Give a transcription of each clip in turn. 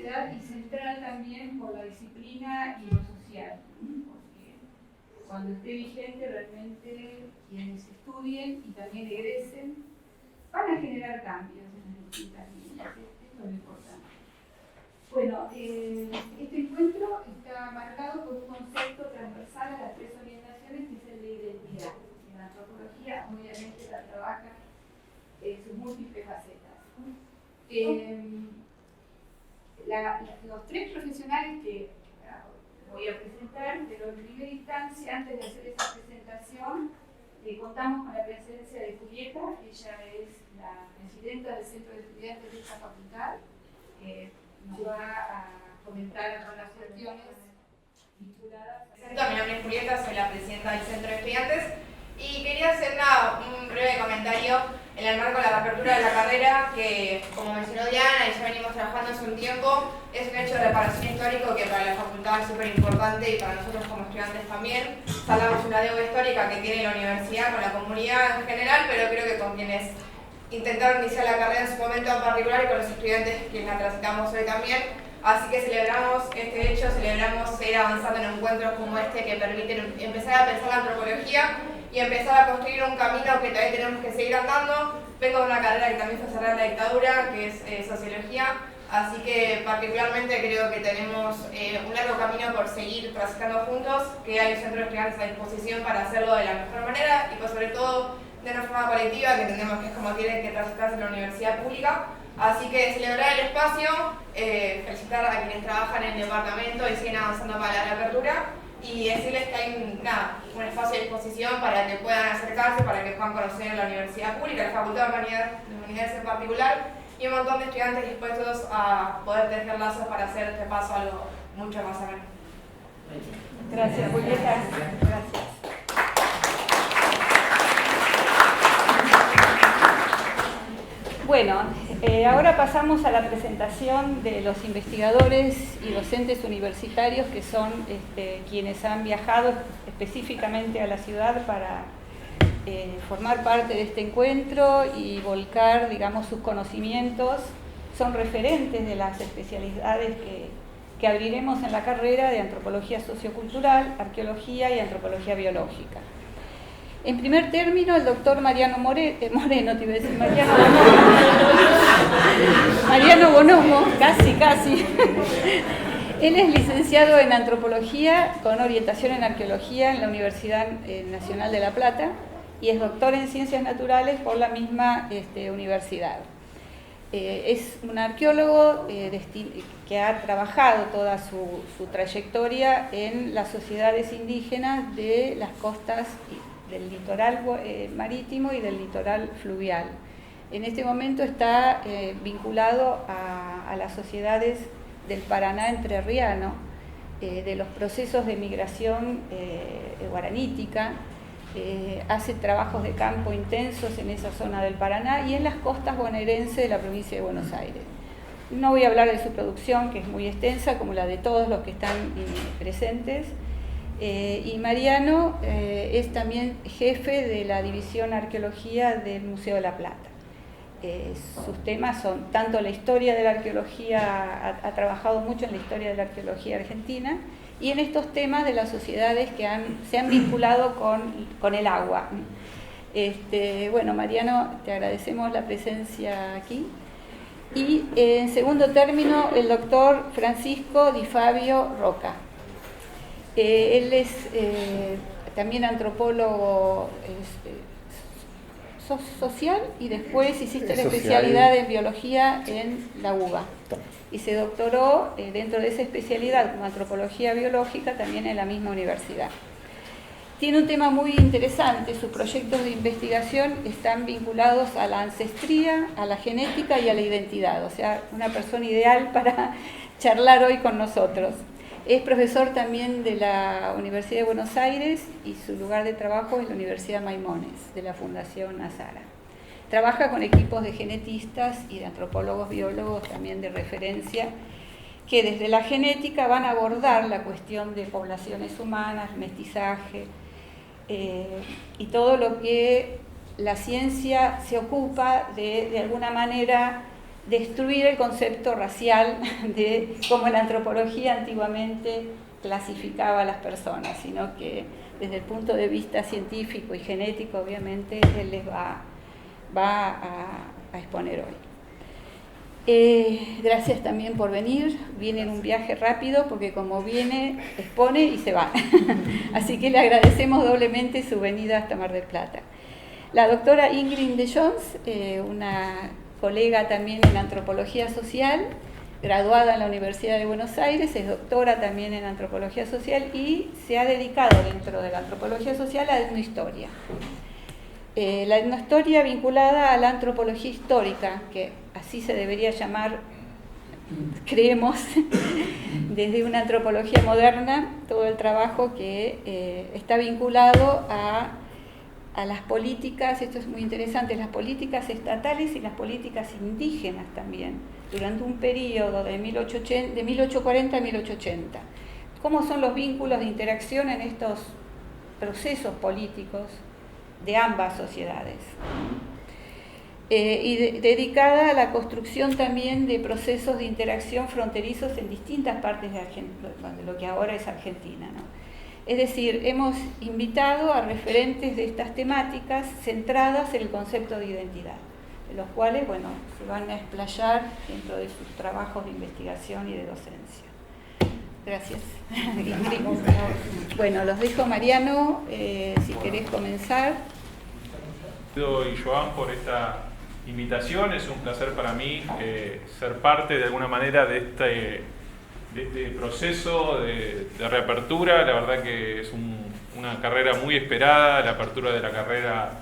sociedad y central también por la disciplina y lo social, porque cuando esté vigente realmente quienes estudien y también egresen van a generar cambios en las distintas líneas. Esto es lo importante. Bueno, este encuentro está marcado por un concepto transversal a las tres orientaciones, que es el de identidad. En la antropología, obviamente, la trabaja en sus múltiples facetas. Los tres profesionales que voy a presentar, pero en primera instancia, antes de hacer esa presentación, contamos con la presencia de Julieta. Ella es la presidenta del Centro de Estudiantes de esta facultad, que nos va a comentar algunas cuestiones vinculadas. Mi nombre es Julieta, soy la presidenta del Centro de Estudiantes y quería hacer un breve comentario en el marco de la apertura de la carrera, que, como mencionó Diana, y ya venimos trabajando hace un tiempo, es un hecho de reparación histórico que para la facultad es súper importante y para nosotros como estudiantes también. Saldamos una deuda histórica que tiene la universidad con la comunidad en general, pero creo que con quienes intentaron iniciar la carrera en su momento en particular y con los estudiantes que la transitamos hoy también. Así que celebramos este hecho, celebramos seguir avanzando en encuentros como este que permiten empezar a pensar la antropología y empezar a construir un camino que todavía tenemos que seguir andando. Vengo de una carrera que también fue cerrada en la dictadura, que es sociología, así que particularmente creo que tenemos un largo camino por seguir transitando juntos, que hay un centro de estudiantes a disposición para hacerlo de la mejor manera y pues sobre todo de una forma colectiva, que entendemos que es como tiene que transitarse en la universidad pública. Así que celebrar el espacio, felicitar a quienes trabajan en el departamento y siguen avanzando para la reapertura y decirles que hay un espacio a disposición para que puedan acercarse, para que puedan conocer la universidad pública, la Facultad de Humanidades en particular, y un montón de estudiantes dispuestos a poder tejer lazos para hacer este paso algo mucho más ameno. Gracias, Julieta. Gracias. Bueno, ahora pasamos a la presentación de los investigadores y docentes universitarios que son quienes han viajado específicamente a la ciudad para formar parte de este encuentro y volcar, digamos, sus conocimientos. Son referentes de las especialidades que abriremos en la carrera de Antropología Sociocultural, Arqueología y Antropología Biológica. En primer término, el doctor Mariano Mariano Bonomo, casi. Él es licenciado en Antropología con orientación en Arqueología en la Universidad Nacional de La Plata y es doctor en Ciencias Naturales por la misma universidad. Es un arqueólogo que ha trabajado toda su trayectoria en las sociedades indígenas de las costas del litoral marítimo y del litoral fluvial. En este momento está vinculado a las sociedades del Paraná entrerriano, de los procesos de migración guaranítica, hace trabajos de campo intensos en esa zona del Paraná y en las costas bonaerenses de la provincia de Buenos Aires. No voy a hablar de su producción, que es muy extensa, como la de todos los que están presentes. Y Mariano es también jefe de la División Arqueología del Museo de La Plata. Sus temas son tanto la historia de la arqueología, ha trabajado mucho en la historia de la arqueología argentina, y en estos temas de las sociedades que se han vinculado con el agua. Bueno, Mariano, te agradecemos la presencia aquí. Y en segundo término, el doctor Francisco Di Fabio Roca. Él es también antropólogo social y después hiciste la especialidad en biología en la UBA y se doctoró dentro de esa especialidad como antropología biológica también en la misma universidad. Tiene un tema muy interesante, sus proyectos de investigación están vinculados a la ancestría, a la genética y a la identidad, o sea, una persona ideal para charlar hoy con nosotros. Es profesor también de la Universidad de Buenos Aires y su lugar de trabajo es la Universidad Maimóniz, de la Fundación Azara. Trabaja con equipos de genetistas y de antropólogos biólogos también de referencia, que desde la genética van a abordar la cuestión de poblaciones humanas, mestizaje, y todo lo que la ciencia se ocupa de alguna manera destruir el concepto racial de cómo la antropología antiguamente clasificaba a las personas, sino que desde el punto de vista científico y genético, obviamente, él les va a exponer hoy. Gracias también por venir. Viene en un viaje rápido porque como viene, expone y se va. Así que le agradecemos doblemente su venida hasta Mar del Plata. La doctora Ingrid de Jones, una colega también en antropología social, graduada en la Universidad de Buenos Aires, es doctora también en antropología social y se ha dedicado dentro de la antropología social a la etnohistoria. La etnohistoria vinculada a la antropología histórica, que así se debería llamar, creemos, desde una antropología moderna, todo el trabajo que está vinculado a las políticas, esto es muy interesante, las políticas estatales y las políticas indígenas también, durante un periodo de 1840 a 1880. ¿Cómo son los vínculos de interacción en estos procesos políticos de ambas sociedades? Y dedicada a la construcción también de procesos de interacción fronterizos en distintas partes de lo que ahora es Argentina, ¿no? Es decir, hemos invitado a referentes de estas temáticas centradas en el concepto de identidad, de los cuales, bueno, se van a explayar dentro de sus trabajos de investigación y de docencia. Gracias. Bueno, los dejo, Mariano, si querés comenzar. Y Joan, por esta invitación. Es un placer para mí ser parte de alguna manera de este proceso de reapertura. La verdad que es una carrera muy esperada, la apertura de la carrera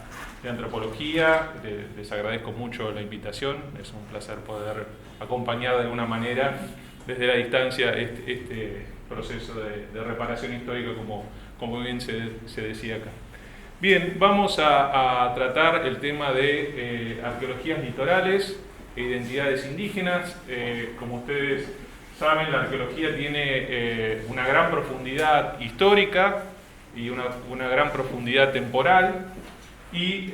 de antropología. Les agradezco mucho la invitación. Es un placer poder acompañar de alguna manera desde la distancia este proceso de reparación histórica, como bien se decía acá. Bien, vamos a tratar el tema de arqueologías litorales e identidades indígenas. Como ustedes saben, la arqueología tiene una gran profundidad histórica y una gran profundidad temporal, y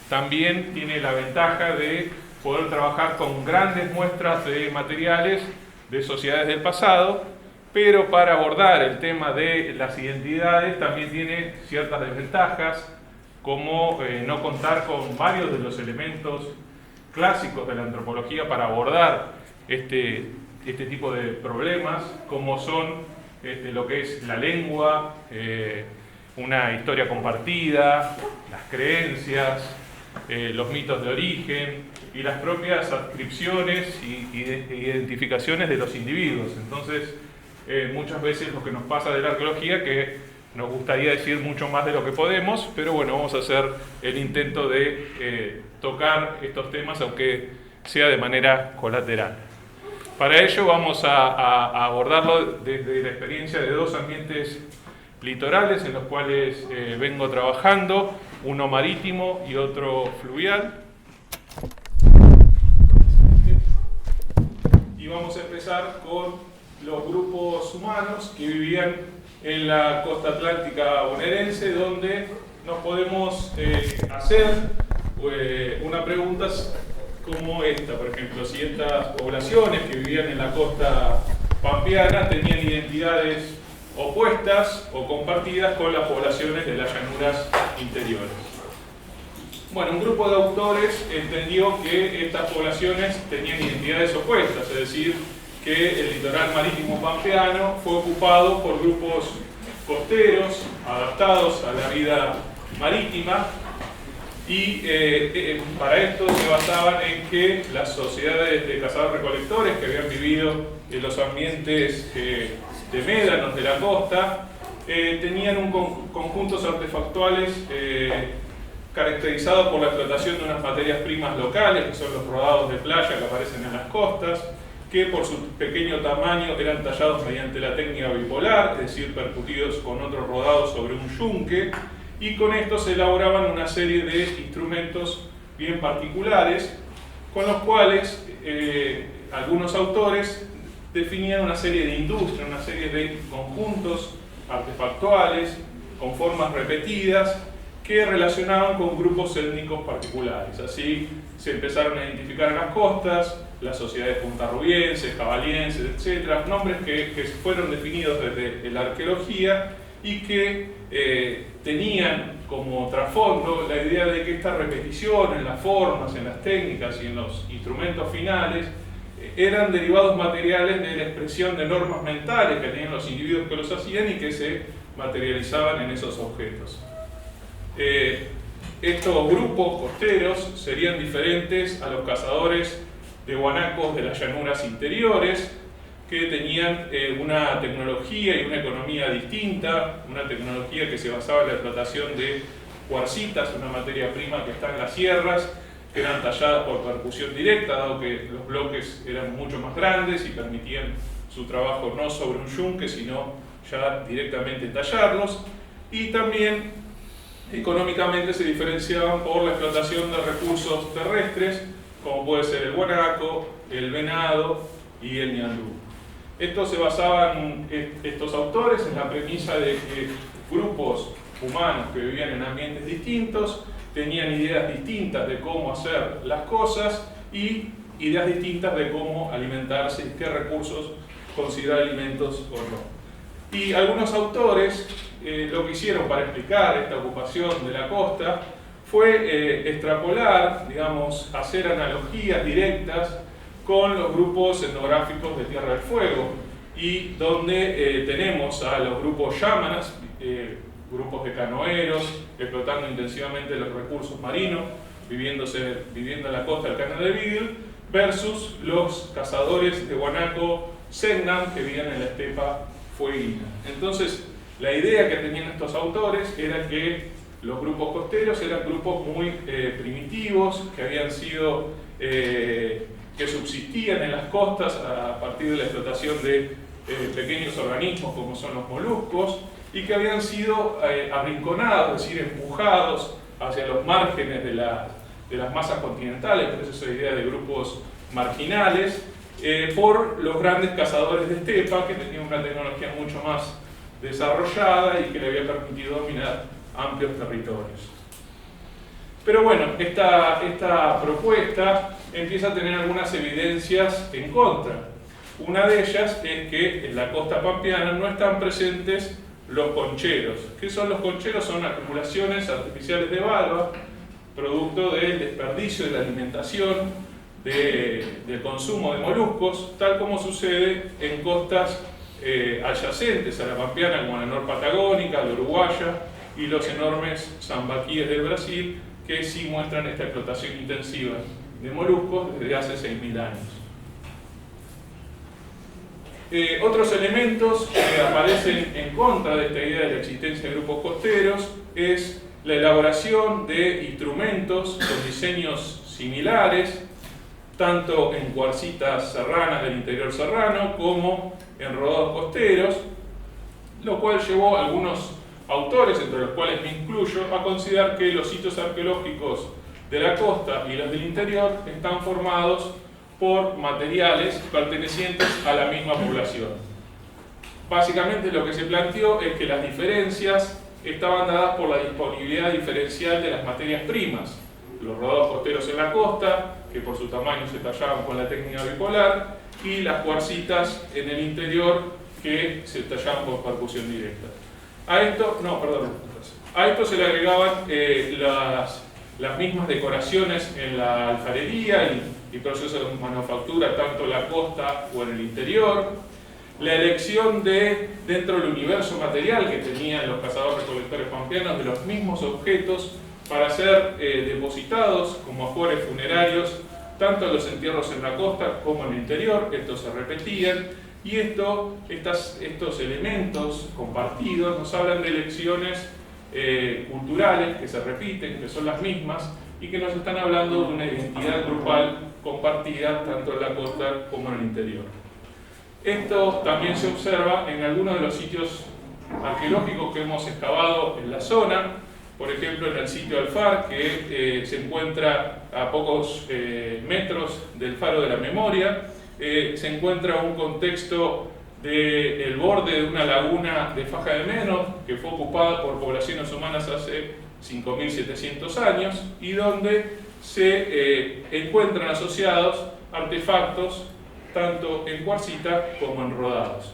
también tiene la ventaja de poder trabajar con grandes muestras de materiales de sociedades del pasado. Pero para abordar el tema de las identidades también tiene ciertas desventajas, como no contar con varios de los elementos clásicos de la antropología para abordar este tipo de problemas, como son lo que es la lengua, una historia compartida, las creencias, los mitos de origen y las propias adscripciones y identificaciones de los individuos. Entonces, muchas veces lo que nos pasa de la arqueología, que nos gustaría decir mucho más de lo que podemos, pero bueno, vamos a hacer el intento de tocar estos temas, aunque sea de manera colateral. Para ello vamos a abordarlo desde la experiencia de dos ambientes litorales en los cuales vengo trabajando, uno marítimo y otro fluvial. Y vamos a empezar con los grupos humanos que vivían en la costa atlántica bonaerense, donde nos podemos hacer una pregunta como esta, por ejemplo, si estas poblaciones que vivían en la costa pampeana tenían identidades opuestas o compartidas con las poblaciones de las llanuras interiores. Bueno, un grupo de autores entendió que estas poblaciones tenían identidades opuestas, es decir, que el litoral marítimo pampeano fue ocupado por grupos costeros adaptados a la vida marítima, y para esto se basaban en que las sociedades de cazadores-recolectores que habían vivido en los ambientes de médanos de la costa tenían conjuntos artefactuales caracterizados por la explotación de unas materias primas locales, que son los rodados de playa que aparecen en las costas, que por su pequeño tamaño eran tallados mediante la técnica bipolar, es decir, percutidos con otros rodados sobre un yunque, y con esto se elaboraban una serie de instrumentos bien particulares, con los cuales algunos autores definían una serie de industrias, una serie de conjuntos artefactuales con formas repetidas, que relacionaban con grupos étnicos particulares. Así se empezaron a identificar en las costas las sociedades puntarrubienses, jabalienses, etc., nombres que fueron definidos desde la arqueología y que tenían como trasfondo la idea de que esta repetición en las formas, en las técnicas y en los instrumentos finales eran derivados materiales de la expresión de normas mentales que tenían los individuos que los hacían y que se materializaban en esos objetos. Estos grupos costeros serían diferentes a los cazadores de guanacos de las llanuras interiores, que tenían una tecnología y una economía distinta, una tecnología que se basaba en la explotación de cuarcitas, una materia prima que está en las sierras, que eran talladas por percusión directa, dado que los bloques eran mucho más grandes y permitían su trabajo no sobre un yunque, sino ya directamente tallarlos, y también económicamente se diferenciaban por la explotación de recursos terrestres, como puede ser el guanaco, el venado y el ñandú. Esto se basaban estos autores en la premisa de que grupos humanos que vivían en ambientes distintos tenían ideas distintas de cómo hacer las cosas y ideas distintas de cómo alimentarse y qué recursos considerar alimentos o no. Y algunos autores lo que hicieron para explicar esta ocupación de la costa fue extrapolar, digamos, hacer analogías directas con los grupos etnográficos de Tierra del Fuego, y donde tenemos a los grupos yámanas, grupos de canoeros, explotando intensivamente los recursos marinos, viviendo en la costa del Canal de Beagle, versus los cazadores de guanaco Selknam, que vivían en la estepa fueguina. Entonces, la idea que tenían estos autores era que los grupos costeros eran grupos muy primitivos, que habían sido, que subsistían en las costas a partir de la explotación de pequeños organismos como son los moluscos, y que habían sido arrinconados, es decir, empujados hacia los márgenes de las masas continentales, por eso esa idea de grupos marginales, por los grandes cazadores de estepa, que tenían una tecnología mucho más desarrollada y que le había permitido dominar amplios territorios. Pero bueno, esta propuesta empieza a tener algunas evidencias en contra. Una de ellas es que en la costa pampeana no están presentes los concheros. ¿Qué son los concheros? Son acumulaciones artificiales de valva, producto del desperdicio de la alimentación, del consumo de moluscos, tal como sucede en costas adyacentes a la pampeana, como la norpatagónica, la uruguaya y los enormes sambaquíes del Brasil, que sí muestran esta explotación intensiva de moluscos desde hace 6.000 años. Otros elementos que aparecen en contra de esta idea de la existencia de grupos costeros es la elaboración de instrumentos con diseños similares, tanto en cuarcitas serranas del interior serrano como en rodados costeros, lo cual llevó a algunos autores, entre los cuales me incluyo, a considerar que los sitios arqueológicos de la costa y los del interior están formados por materiales pertenecientes a la misma población. Básicamente lo que se planteó es que las diferencias estaban dadas por la disponibilidad diferencial de las materias primas. Los rodados costeros en la costa, que por su tamaño se tallaban con la técnica bipolar, y las cuarcitas en el interior, que se tallaban por percusión directa. A esto se le agregaban las mismas decoraciones en la alfarería y procesos de manufactura, tanto en la costa o en el interior. La elección dentro del universo material que tenían los cazadores-recolectores pampeanos, de los mismos objetos para ser depositados como ajuares funerarios, tanto en los entierros en la costa como en el interior. Estos se repetían, y estos elementos compartidos nos hablan de elecciones culturales que se repiten, que son las mismas, y que nos están hablando de una identidad grupal compartida tanto en la costa como en el interior. Esto también se observa en algunos de los sitios arqueológicos que hemos excavado en la zona, por ejemplo en el sitio Alfar, que se encuentra a pocos metros del Faro de la Memoria. Se encuentra un contexto del borde de una laguna de Faja de Menos, que fue ocupada por poblaciones humanas hace 5.700 años y donde se encuentran asociados artefactos tanto en cuarcita como en rodados.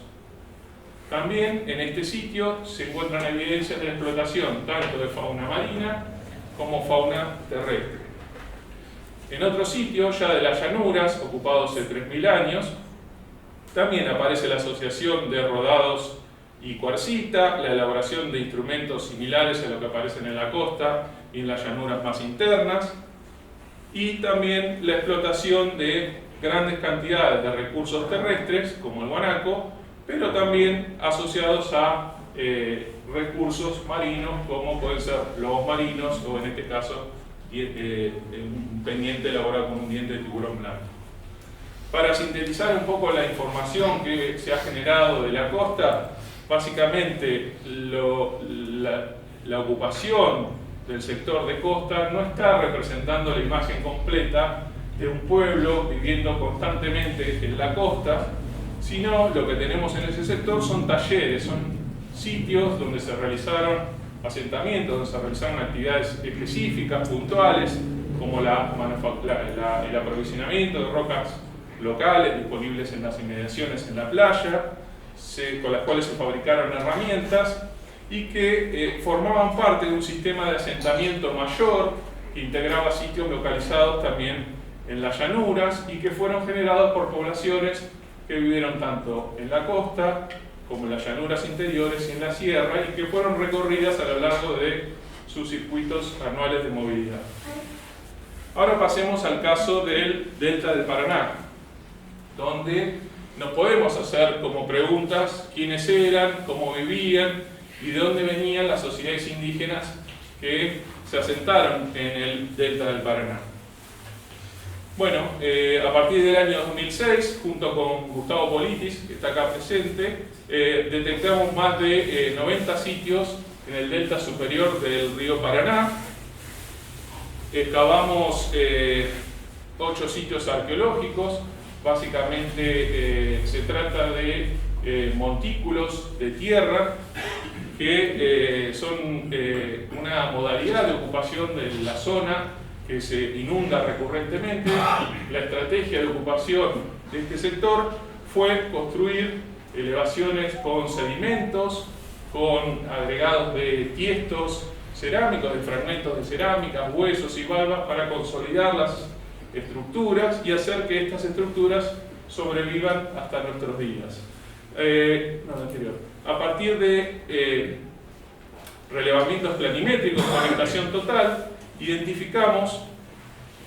También en este sitio se encuentran evidencias de la explotación tanto de fauna marina como fauna terrestre. En otro sitio, ya de las llanuras, ocupado hace 3.000 años, también aparece la asociación de rodados y cuarcita, la elaboración de instrumentos similares a lo que aparecen en la costa y en las llanuras más internas, y también la explotación de grandes cantidades de recursos terrestres, como el guanaco, pero también asociados a recursos marinos, como pueden ser lobos marinos, o en este caso, un pendiente elaborado con un diente de tiburón blanco. Para sintetizar un poco la información que se ha generado de la costa, básicamente la ocupación del sector de costa no está representando la imagen completa de un pueblo viviendo constantemente en la costa, sino lo que tenemos en ese sector son talleres, son sitios donde se realizaron asentamientos, donde se realizaron actividades específicas, puntuales, como el aprovisionamiento de rocas locales disponibles en las inmediaciones en la playa, con las cuales se fabricaron herramientas y que formaban parte de un sistema de asentamiento mayor que integraba sitios localizados también en las llanuras y que fueron generados por poblaciones que vivieron tanto en la costa como en las llanuras interiores y en la sierra, y que fueron recorridas a lo largo de sus circuitos anuales de movilidad. Ahora pasemos al caso del Delta del Paraná, donde nos podemos hacer como preguntas quiénes eran, cómo vivían y de dónde venían las sociedades indígenas que se asentaron en el Delta del Paraná. Bueno, a partir del año 2006, junto con Gustavo Politis, que está acá presente, detectamos más de 90 sitios en el delta superior del río Paraná. Excavamos 8 sitios arqueológicos. Básicamente se trata de montículos de tierra que son una modalidad de ocupación de la zona que se inunda recurrentemente. La estrategia de ocupación de este sector fue construir elevaciones con sedimentos, con agregados de tiestos cerámicos, de fragmentos de cerámica, huesos y valvas para consolidar las estructuras y hacer que estas estructuras sobrevivan hasta nuestros días. A partir de relevamientos planimétricos con orientación total, identificamos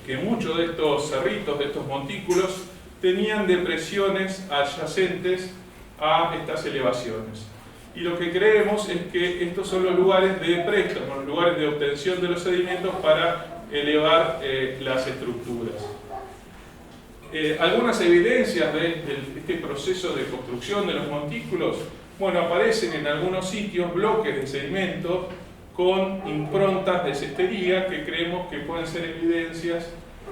que muchos de estos cerritos, de estos montículos, tenían depresiones adyacentes a estas elevaciones. Y lo que creemos es que estos son los lugares de préstamo, los lugares de obtención de los sedimentos para elevar las estructuras. Algunas evidencias de este proceso de construcción de los montículos, bueno, aparecen en algunos sitios bloques de sedimentos con improntas de cestería que creemos que pueden ser evidencias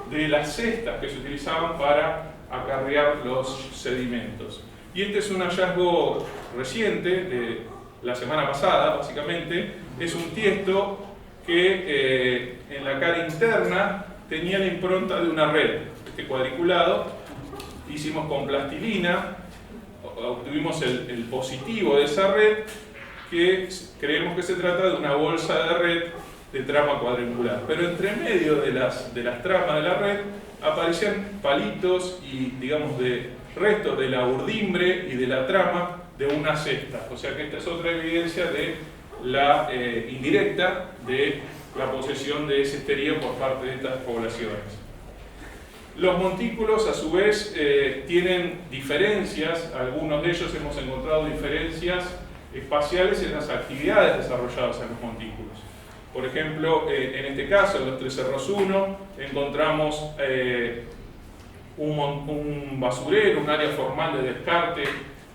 de las cestas que se utilizaban para acarrear los sedimentos. Y este es un hallazgo reciente, de la semana pasada, básicamente. Es un tiesto que en la cara interna tenía la impronta de una red. Este cuadriculado hicimos con plastilina, obtuvimos el positivo de esa red, que creemos que se trata de una bolsa de red de trama cuadrangular. Pero entre medio de las tramas de la red aparecían palitos y, digamos, de restos de la urdimbre y de la trama de una cesta. O sea que esta es otra evidencia de la indirecta de la posesión de cestería por parte de estas poblaciones. Los montículos, a su vez, tienen diferencias. Algunos de ellos hemos encontrado diferencias espaciales en las actividades desarrolladas en los montículos. Por ejemplo, en este caso, en los Tres Cerros 1, encontramos un basurero, un área formal de descarte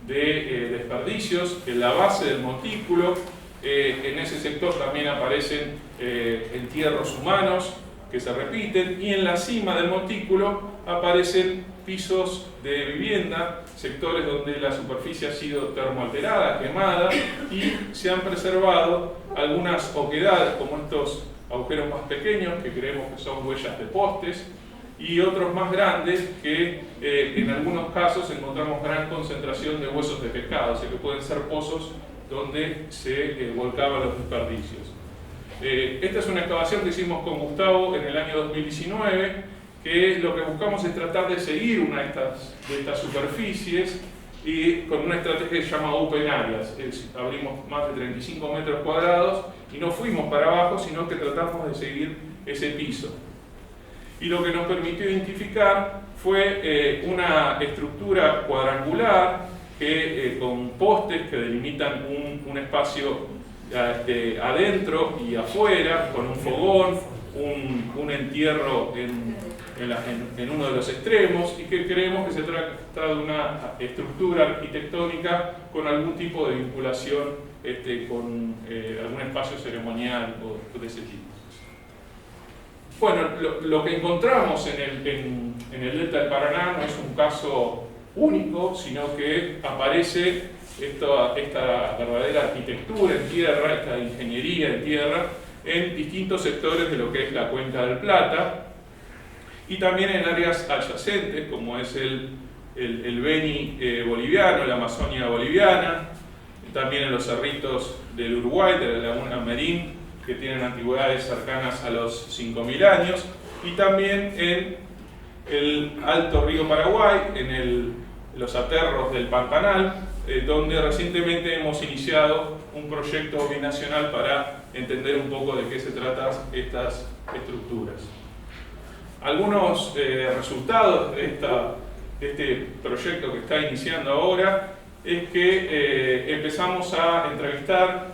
de desperdicios en la base del montículo. En ese sector también aparecen entierros humanos que se repiten, y en la cima del montículo aparecen pisos de vivienda, sectores donde la superficie ha sido termoalterada, quemada, y se han preservado algunas oquedades, como estos agujeros más pequeños, que creemos que son huellas de postes, y otros más grandes que en algunos casos encontramos gran concentración de huesos de pescado, o sea que pueden ser pozos donde se volcaban los desperdicios. Esta es una excavación que hicimos con Gustavo en el año 2019, que lo que buscamos es tratar de seguir una de estas superficies y con una estrategia que se llama Open Areas. Abrimos más de 35 metros cuadrados y no fuimos para abajo, sino que tratamos de seguir ese piso. Y lo que nos permitió identificar fue una estructura cuadrangular con postes que delimitan un espacio adentro y afuera, con un fogón, un entierro en uno de los extremos, y que creemos que se trata de una estructura arquitectónica con algún tipo de vinculación con algún espacio ceremonial o de ese tipo. Bueno, lo que encontramos en el Delta del Paraná no es un caso único, sino que aparece esta verdadera arquitectura en tierra, esta ingeniería en tierra, en distintos sectores de lo que es la Cuenca del Plata, y también en áreas adyacentes, como es el Beni boliviano, la Amazonia boliviana, también en los cerritos del Uruguay, de la laguna Merín, que tienen antigüedades cercanas a los 5.000 años, y también en el Alto Río Paraguay, en los aterros del Pantanal, donde recientemente hemos iniciado un proyecto binacional para entender un poco de qué se tratan estas estructuras. Algunos resultados de este proyecto que está iniciando ahora es que empezamos a entrevistar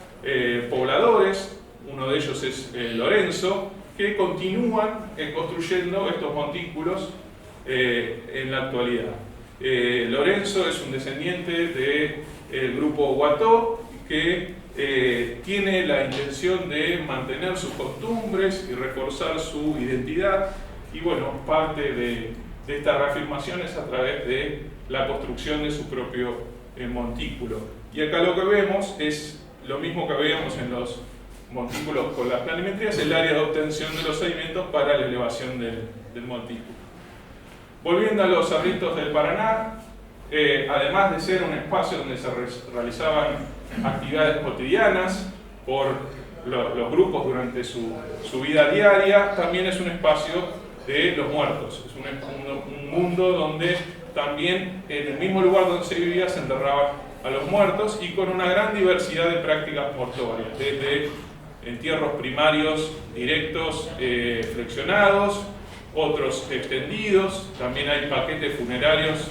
pobladores. Uno de ellos es Lorenzo, que continúan construyendo estos montículos en la actualidad. Lorenzo es un descendiente del grupo Huató, que tiene la intención de mantener sus costumbres y reforzar su identidad, y bueno, parte de esta reafirmación es a través de la construcción de su propio montículo. Y acá lo que vemos es lo mismo que veíamos en los montículos con las planimetrías, el área de obtención de los sedimentos para la elevación del montículo. Volviendo a los cerritos del Paraná, además de ser un espacio donde se realizaban actividades cotidianas por los grupos durante su vida diaria, también es un espacio de los muertos. Es un mundo donde también en el mismo lugar donde se vivía se enterraban a los muertos, y con una gran diversidad de prácticas mortuorias, desde entierros primarios directos flexionados, otros extendidos, también hay paquetes funerarios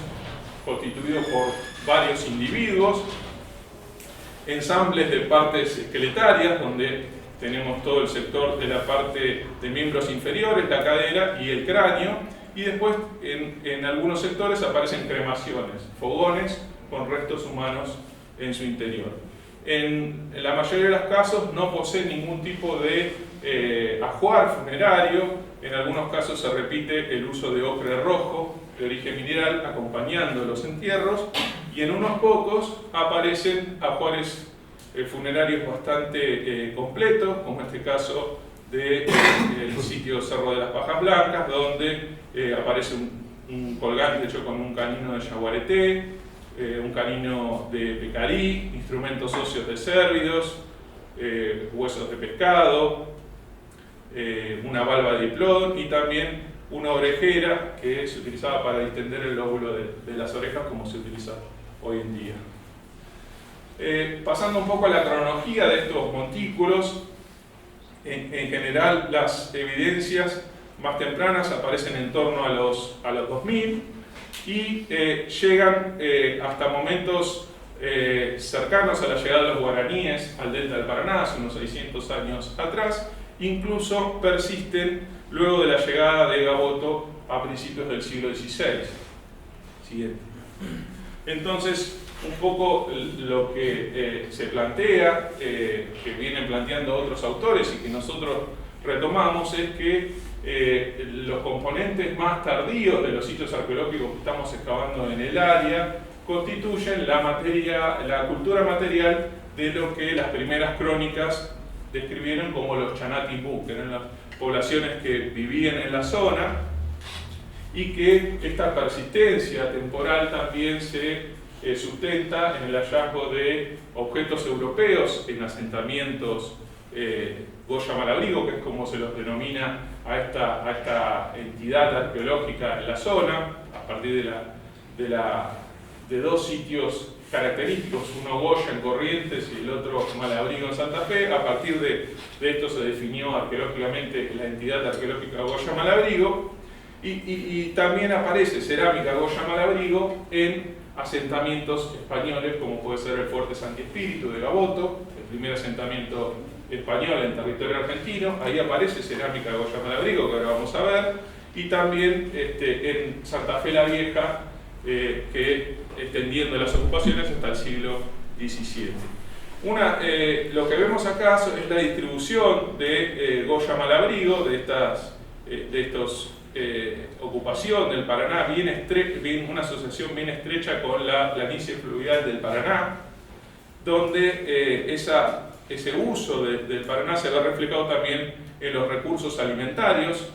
constituidos por varios individuos, ensambles de partes esqueletarias, donde tenemos todo el sector de la parte de miembros inferiores, la cadera y el cráneo, y después en algunos sectores aparecen cremaciones, fogones con restos humanos en su interior. En la mayoría de los casos no posee ningún tipo de ajuar funerario. En algunos casos se repite el uso de ocre rojo de origen mineral acompañando los entierros, y en unos pocos aparecen ajuares funerarios bastante completos, como este caso del sitio Cerro de las Pajas Blancas, donde aparece un colgante hecho con un canino de yaguareté, un canino de pecarí, instrumentos óseos de cérvidos, huesos de pescado, una valva de diplón, y también una orejera que se utilizaba para distender el lóbulo de las orejas, como se utiliza hoy en día. Pasando un poco a la cronología de estos montículos, en general las evidencias más tempranas aparecen en torno a los 2000 y llegan hasta momentos cercanos a la llegada de los guaraníes al delta del Paraná, hace unos 600 años atrás. Incluso persisten luego de la llegada de Gaboto a principios del siglo XVI. Siguiente. Entonces, un poco lo que se plantea, que vienen planteando otros autores y que nosotros retomamos, es que los componentes más tardíos de los sitios arqueológicos que estamos excavando en el área constituyen la cultura material de lo que las primeras crónicas describieron como los Chanatipú, que eran las poblaciones que vivían en la zona, y que esta persistencia temporal también se sustenta en el hallazgo de objetos europeos en asentamientos Goya Malabrigo, que es como se los denomina a esta entidad arqueológica en la zona, a partir de dos sitios característicos, uno Goya en Corrientes y el otro Malabrigo en Santa Fe. A partir de esto se definió arqueológicamente la entidad arqueológica Goya Malabrigo, y también aparece cerámica Goya Malabrigo en asentamientos españoles, como puede ser el Fuerte Santi Espíritu de Gaboto, el primer asentamiento español en territorio argentino. Ahí aparece cerámica Goya Malabrigo, que ahora vamos a ver, y también en Santa Fe la Vieja, que extendiendo las ocupaciones hasta el siglo XVII. Lo que vemos acá es la distribución de Goya Malabrigo, de estos ocupación del Paraná, una asociación bien estrecha con la planicie fluvial del Paraná, donde ese uso del Paraná se ve reflejado también en los recursos alimentarios,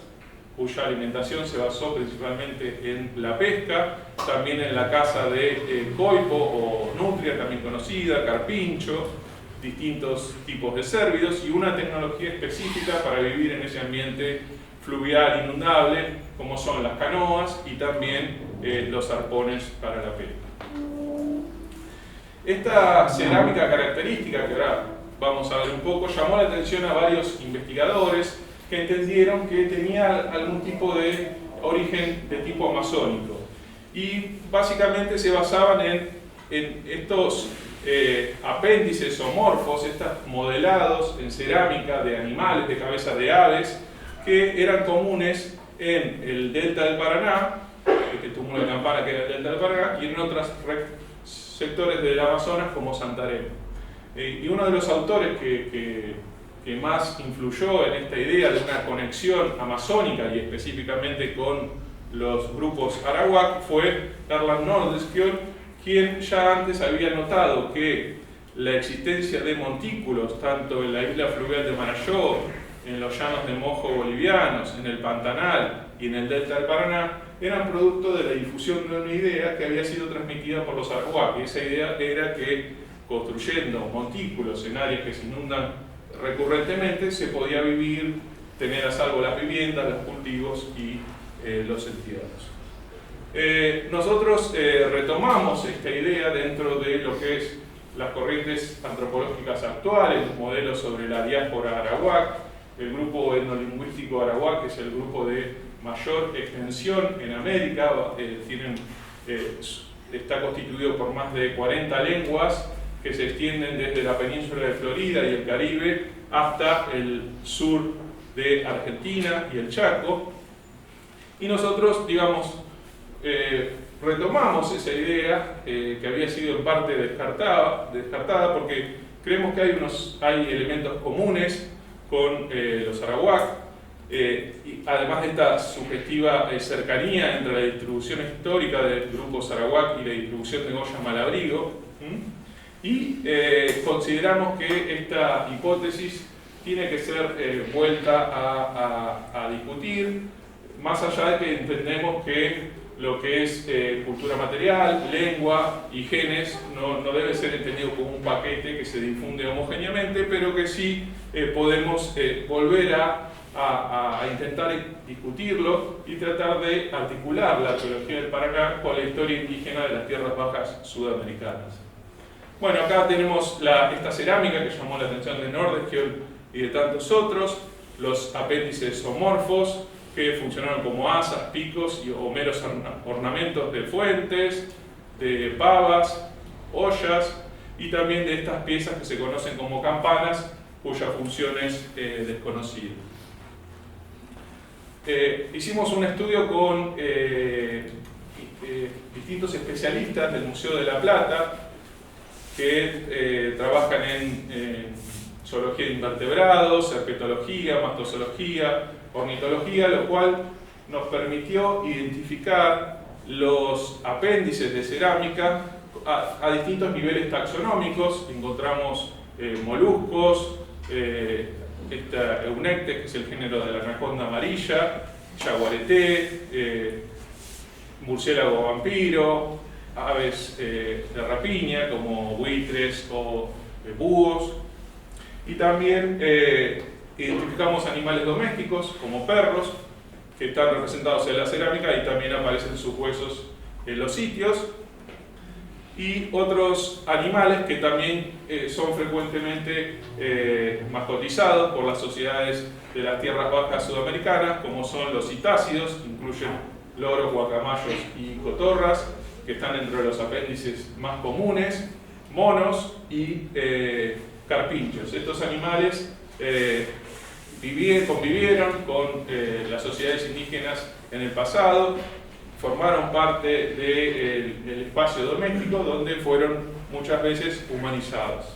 cuya alimentación se basó principalmente en la pesca, también en la caza de coipo o nutria, también conocida, carpincho, distintos tipos de cérvidos, y una tecnología específica para vivir en ese ambiente fluvial inundable, como son las canoas y también los arpones para la pesca. Esta cerámica característica, que ahora vamos a ver un poco, llamó la atención a varios investigadores que entendieron que tenía algún tipo de origen de tipo amazónico, y básicamente se basaban en estos apéndices o morfos, estos modelados en cerámica de animales, de cabezas de aves, que eran comunes en el delta del Paraná, este túmulo de Campana que era el delta del Paraná, y en otros sectores del Amazonas como Santarém. Y uno de los autores que más influyó en esta idea de una conexión amazónica y específicamente con los grupos arawak fue Erland Nordenskiöld, quien ya antes había notado que la existencia de montículos tanto en la isla fluvial de Marajó, en los llanos de Mojo bolivianos, en el Pantanal y en el delta del Paraná, eran producto de la difusión de una idea que había sido transmitida por los arawak. Y esa idea era que construyendo montículos en áreas que se inundan recurrentemente se podía vivir, tener a salvo las viviendas, los cultivos y los entierros. Nosotros retomamos esta idea dentro de lo que es las corrientes antropológicas actuales, los modelos sobre la diáspora arawak. El grupo etnolingüístico arawak es el grupo de mayor extensión en América, está constituido por más de 40 lenguas que se extienden desde la península de Florida y el Caribe hasta el sur de Argentina y el Chaco. Y nosotros, digamos, retomamos esa idea que había sido en parte descartada porque creemos que hay elementos comunes con los arawak, y además de esta sugestiva cercanía entre la distribución histórica de grupos arawak y la distribución de Goya Malabrigo. Y consideramos que esta hipótesis tiene que ser vuelta a discutir, más allá de que entendemos que lo que es cultura material, lengua y genes no debe ser entendido como un paquete que se difunde homogéneamente, pero que sí podemos volver a intentar discutirlo y tratar de articular la arqueología del Paraná con la historia indígena de las tierras bajas sudamericanas. Bueno, acá tenemos esta cerámica que llamó la atención de Nordenskiöld y de tantos otros, los apéndices zoomorfos que funcionaron como asas, picos o meros ornamentos de fuentes, de pavas, ollas, y también de estas piezas que se conocen como campanas, cuya función es desconocida. Hicimos un estudio con distintos especialistas del Museo de La Plata que trabajan en zoología de invertebrados, herpetología, mastozoología, ornitología, lo cual nos permitió identificar los apéndices de cerámica a distintos niveles taxonómicos. Encontramos moluscos, Eunectes, que es el género de la anaconda amarilla, yaguareté, murciélago vampiro, aves de rapiña como buitres o búhos, y también identificamos animales domésticos como perros que están representados en la cerámica y también aparecen sus huesos en los sitios, y otros animales que también son frecuentemente mascotizados por las sociedades de las tierras bajas sudamericanas, como son los citácidos, incluyen loros, guacamayos y cotorras, que están entre los apéndices más comunes, monos y carpinchos. Estos animales convivieron con las sociedades indígenas en el pasado, formaron parte del espacio doméstico donde fueron muchas veces humanizados.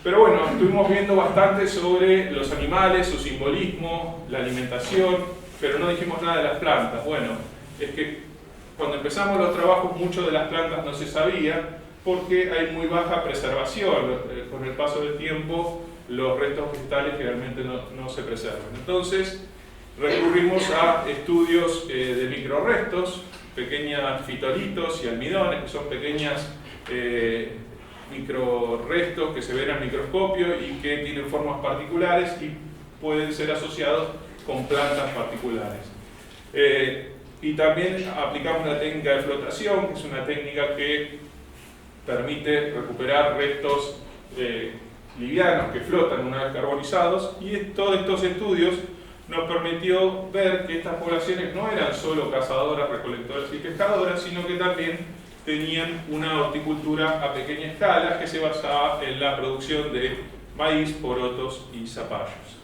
Pero bueno, estuvimos viendo bastante sobre los animales, su simbolismo, la alimentación, pero no dijimos nada de las plantas. Bueno, es que cuando empezamos los trabajos mucho de las plantas no se sabía porque hay muy baja preservación. Con el paso del tiempo los restos vegetales generalmente no se preservan. Entonces recurrimos a estudios de microrestos, pequeños fitolitos y almidones, que son pequeñas microrestos que se ven al microscopio y que tienen formas particulares y pueden ser asociados con plantas particulares. Y también aplicamos la técnica de flotación, que es una técnica que permite recuperar restos livianos que flotan una vez carbonizados, y todos estos estudios nos permitió ver que estas poblaciones no eran solo cazadoras, recolectoras y pescadoras, sino que también tenían una horticultura a pequeña escala que se basaba en la producción de maíz, porotos y zapallos.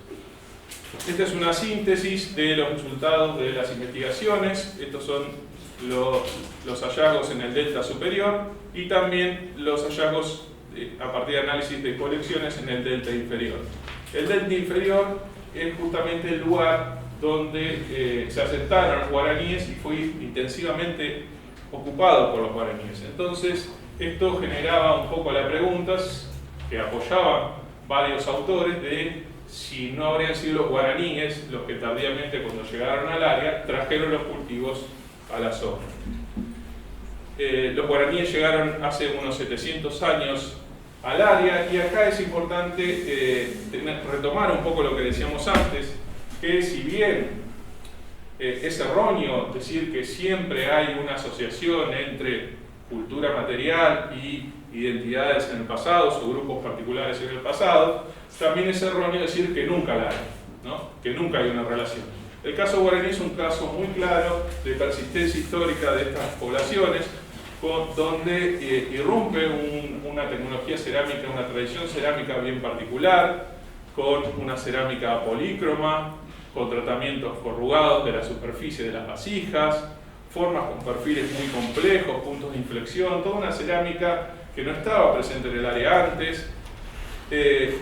Esta es una síntesis de los resultados de las investigaciones. Estos son los hallazgos en el delta superior y también los hallazgos a partir de análisis de colecciones en el delta inferior. El delta inferior es justamente el lugar donde se asentaron los guaraníes y fue intensivamente ocupado por los guaraníes. Entonces, esto generaba un poco las preguntas que apoyaban varios autores de si no habrían sido los guaraníes los que tardíamente, cuando llegaron al área, trajeron los cultivos a la zona. Los guaraníes llegaron hace unos 700 años al área, y acá es importante retomar un poco lo que decíamos antes, que si bien es erróneo decir que siempre hay una asociación entre cultura material y identidades en el pasado, o grupos particulares en el pasado, también es erróneo decir que nunca la hay, ¿no? Que nunca hay una relación. El caso guaraní es un caso muy claro de persistencia histórica de estas poblaciones, donde irrumpe una tecnología cerámica, una tradición cerámica bien particular, con una cerámica polícroma, con tratamientos corrugados de la superficie de las vasijas, formas con perfiles muy complejos, puntos de inflexión, toda una cerámica que no estaba presente en el área antes,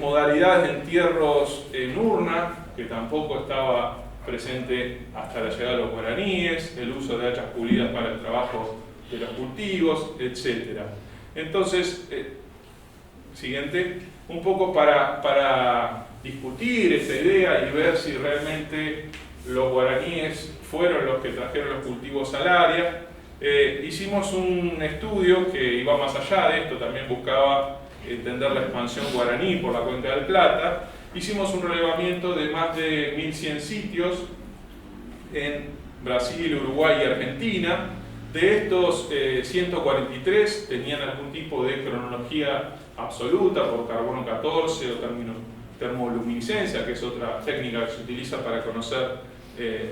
modalidades de entierros en urna, que tampoco estaba presente hasta la llegada de los guaraníes, el uso de hachas pulidas para el trabajo de los cultivos, etc. Entonces, siguiente, un poco para discutir esta idea y ver si realmente los guaraníes fueron los que trajeron los cultivos al área, hicimos un estudio que iba más allá de esto, también buscaba entender la expansión guaraní por la Cuenca del Plata. Hicimos un relevamiento de más de 1100 sitios en Brasil, Uruguay y Argentina. De estos, 143 tenían algún tipo de cronología absoluta por carbono 14 o termoluminiscencia, que es otra técnica que se utiliza para conocer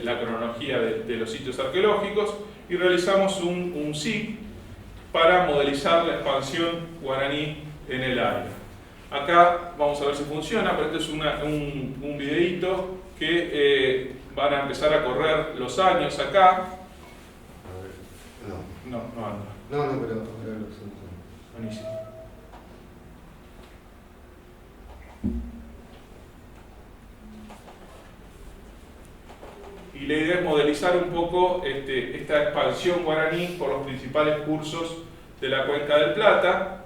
la cronología de los sitios arqueológicos, y realizamos un SIG para modelizar la expansión guaraní en el área. Acá vamos a ver si funciona, pero este es un videíto que van a empezar a correr los años acá. No anda. No, pero ahora lo siento. Buenísimo. y la idea es modelizar un poco esta expansión guaraní por los principales cursos de la Cuenca del Plata.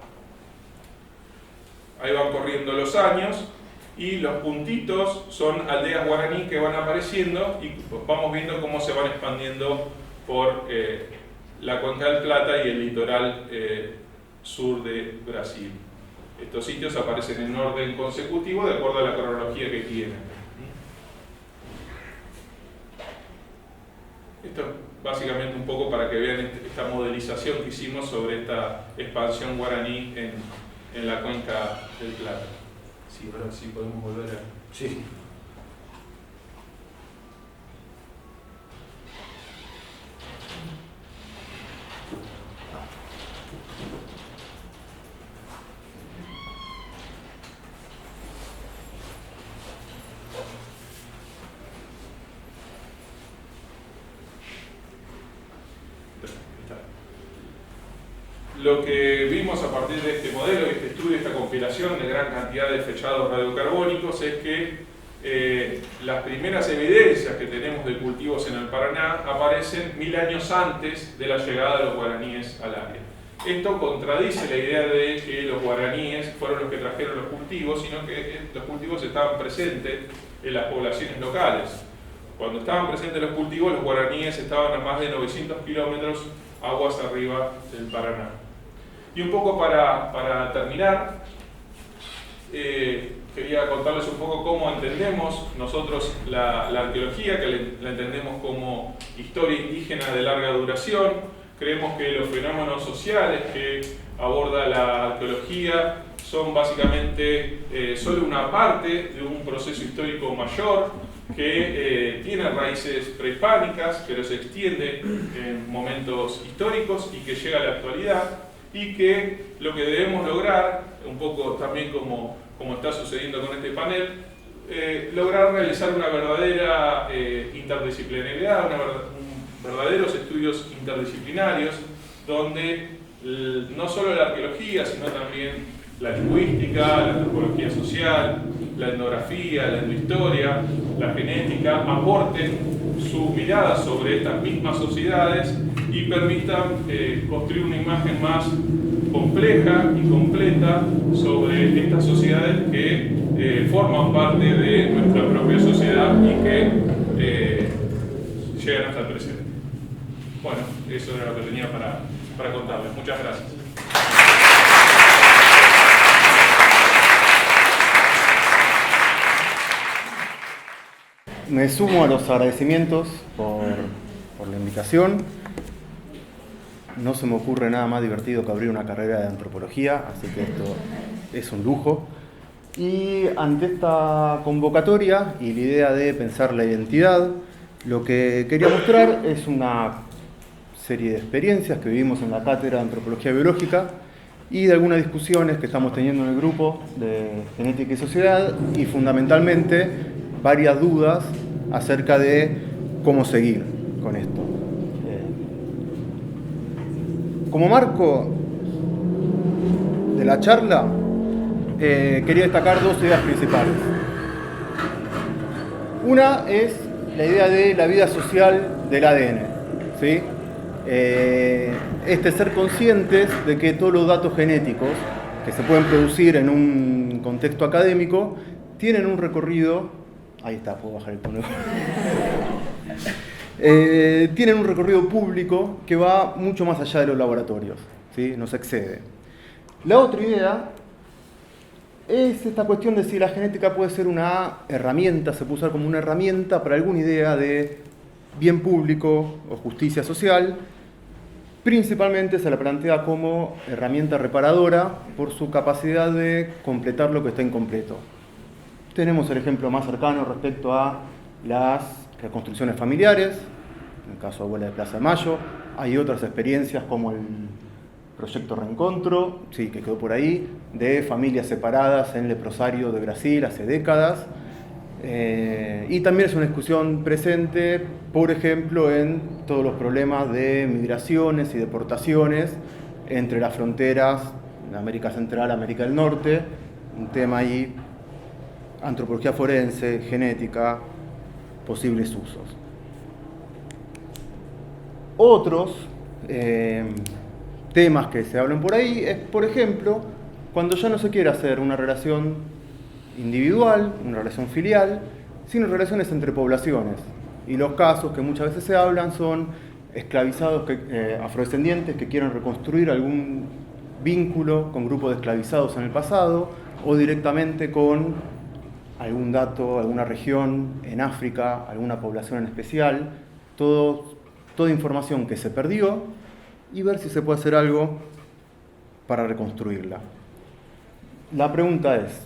Ahí van corriendo los años y los puntitos son aldeas guaraní que van apareciendo y vamos viendo cómo se van expandiendo por la Cuenca del Plata y el litoral sur de Brasil. Estos sitios aparecen en orden consecutivo de acuerdo a la cronología que tienen. Esto es básicamente un poco para que vean esta modelización que hicimos sobre esta expansión guaraní en la Cuenca del Plata. Sí, ahora sí podemos volver a... Sí. Lo que vimos a partir de este modelo, este estudio, esta compilación de gran cantidad de fechados radiocarbónicos es que las primeras evidencias que tenemos de cultivos en el Paraná aparecen 1000 años antes de la llegada de los guaraníes al área. Esto contradice la idea de que los guaraníes fueron los que trajeron los cultivos, sino que los cultivos estaban presentes en las poblaciones locales. Cuando estaban presentes los cultivos, los guaraníes estaban a más de 900 kilómetros aguas arriba del Paraná. Y un poco para terminar, quería contarles un poco cómo entendemos nosotros la arqueología, que la entendemos como historia indígena de larga duración. Creemos que los fenómenos sociales que aborda la arqueología son básicamente solo una parte de un proceso histórico mayor que tiene raíces prehispánicas, pero se extiende en momentos históricos y que llega a la actualidad, y que lo que debemos lograr, un poco también como está sucediendo con este panel, lograr realizar una verdadera interdisciplinariedad, verdaderos estudios interdisciplinarios, donde no solo la arqueología, sino también la lingüística, la antropología social, la etnografía, la etnohistoria, la genética, aporten su mirada sobre estas mismas sociedades y permitan construir una imagen más compleja y completa sobre estas sociedades que forman parte de nuestra propia sociedad y que llegan hasta el presente. Bueno, eso era lo que tenía para contarles. Muchas gracias. Me sumo a los agradecimientos por la invitación. No se me ocurre nada más divertido que abrir una carrera de antropología, así que esto es un lujo. Y ante esta convocatoria y la idea de pensar la identidad, lo que quería mostrar es una serie de experiencias que vivimos en la cátedra de antropología biológica y de algunas discusiones que estamos teniendo en el grupo de genética y sociedad, y fundamentalmente varias dudas acerca de cómo seguir con esto. Como marco de la charla, quería destacar dos ideas principales. Una es la idea de la vida social del ADN, ¿sí? Ser conscientes de que todos los datos genéticos que se pueden producir en un contexto académico tienen un recorrido. Ahí está, puedo bajar el tono. Tienen un recorrido público que va mucho más allá de los laboratorios, ¿sí? Nos excede. La otra idea es esta cuestión de si la genética puede ser una herramienta, se puede usar como una herramienta para alguna idea de bien público o justicia social. Principalmente se la plantea como herramienta reparadora por su capacidad de completar lo que está incompleto. Tenemos el ejemplo más cercano respecto a las reconstrucciones familiares, en el caso de Abuela de Plaza de Mayo. Hay otras experiencias como el proyecto Reencontro, sí, que quedó por ahí, de familias separadas en leprosario de Brasil hace décadas. Y también es una discusión presente, por ejemplo, en todos los problemas de migraciones y deportaciones entre las fronteras de América Central, América del Norte, un tema ahí, antropología forense, genética, posibles usos. Otros temas que se hablan por ahí es, por ejemplo, cuando ya no se quiere hacer una relación individual, una relación filial, sino relaciones entre poblaciones. Y los casos que muchas veces se hablan son esclavizados afrodescendientes que quieren reconstruir algún vínculo con grupos de esclavizados en el pasado o directamente con algún dato, alguna región en África, alguna población en especial, toda información que se perdió y ver si se puede hacer algo para reconstruirla. La pregunta es,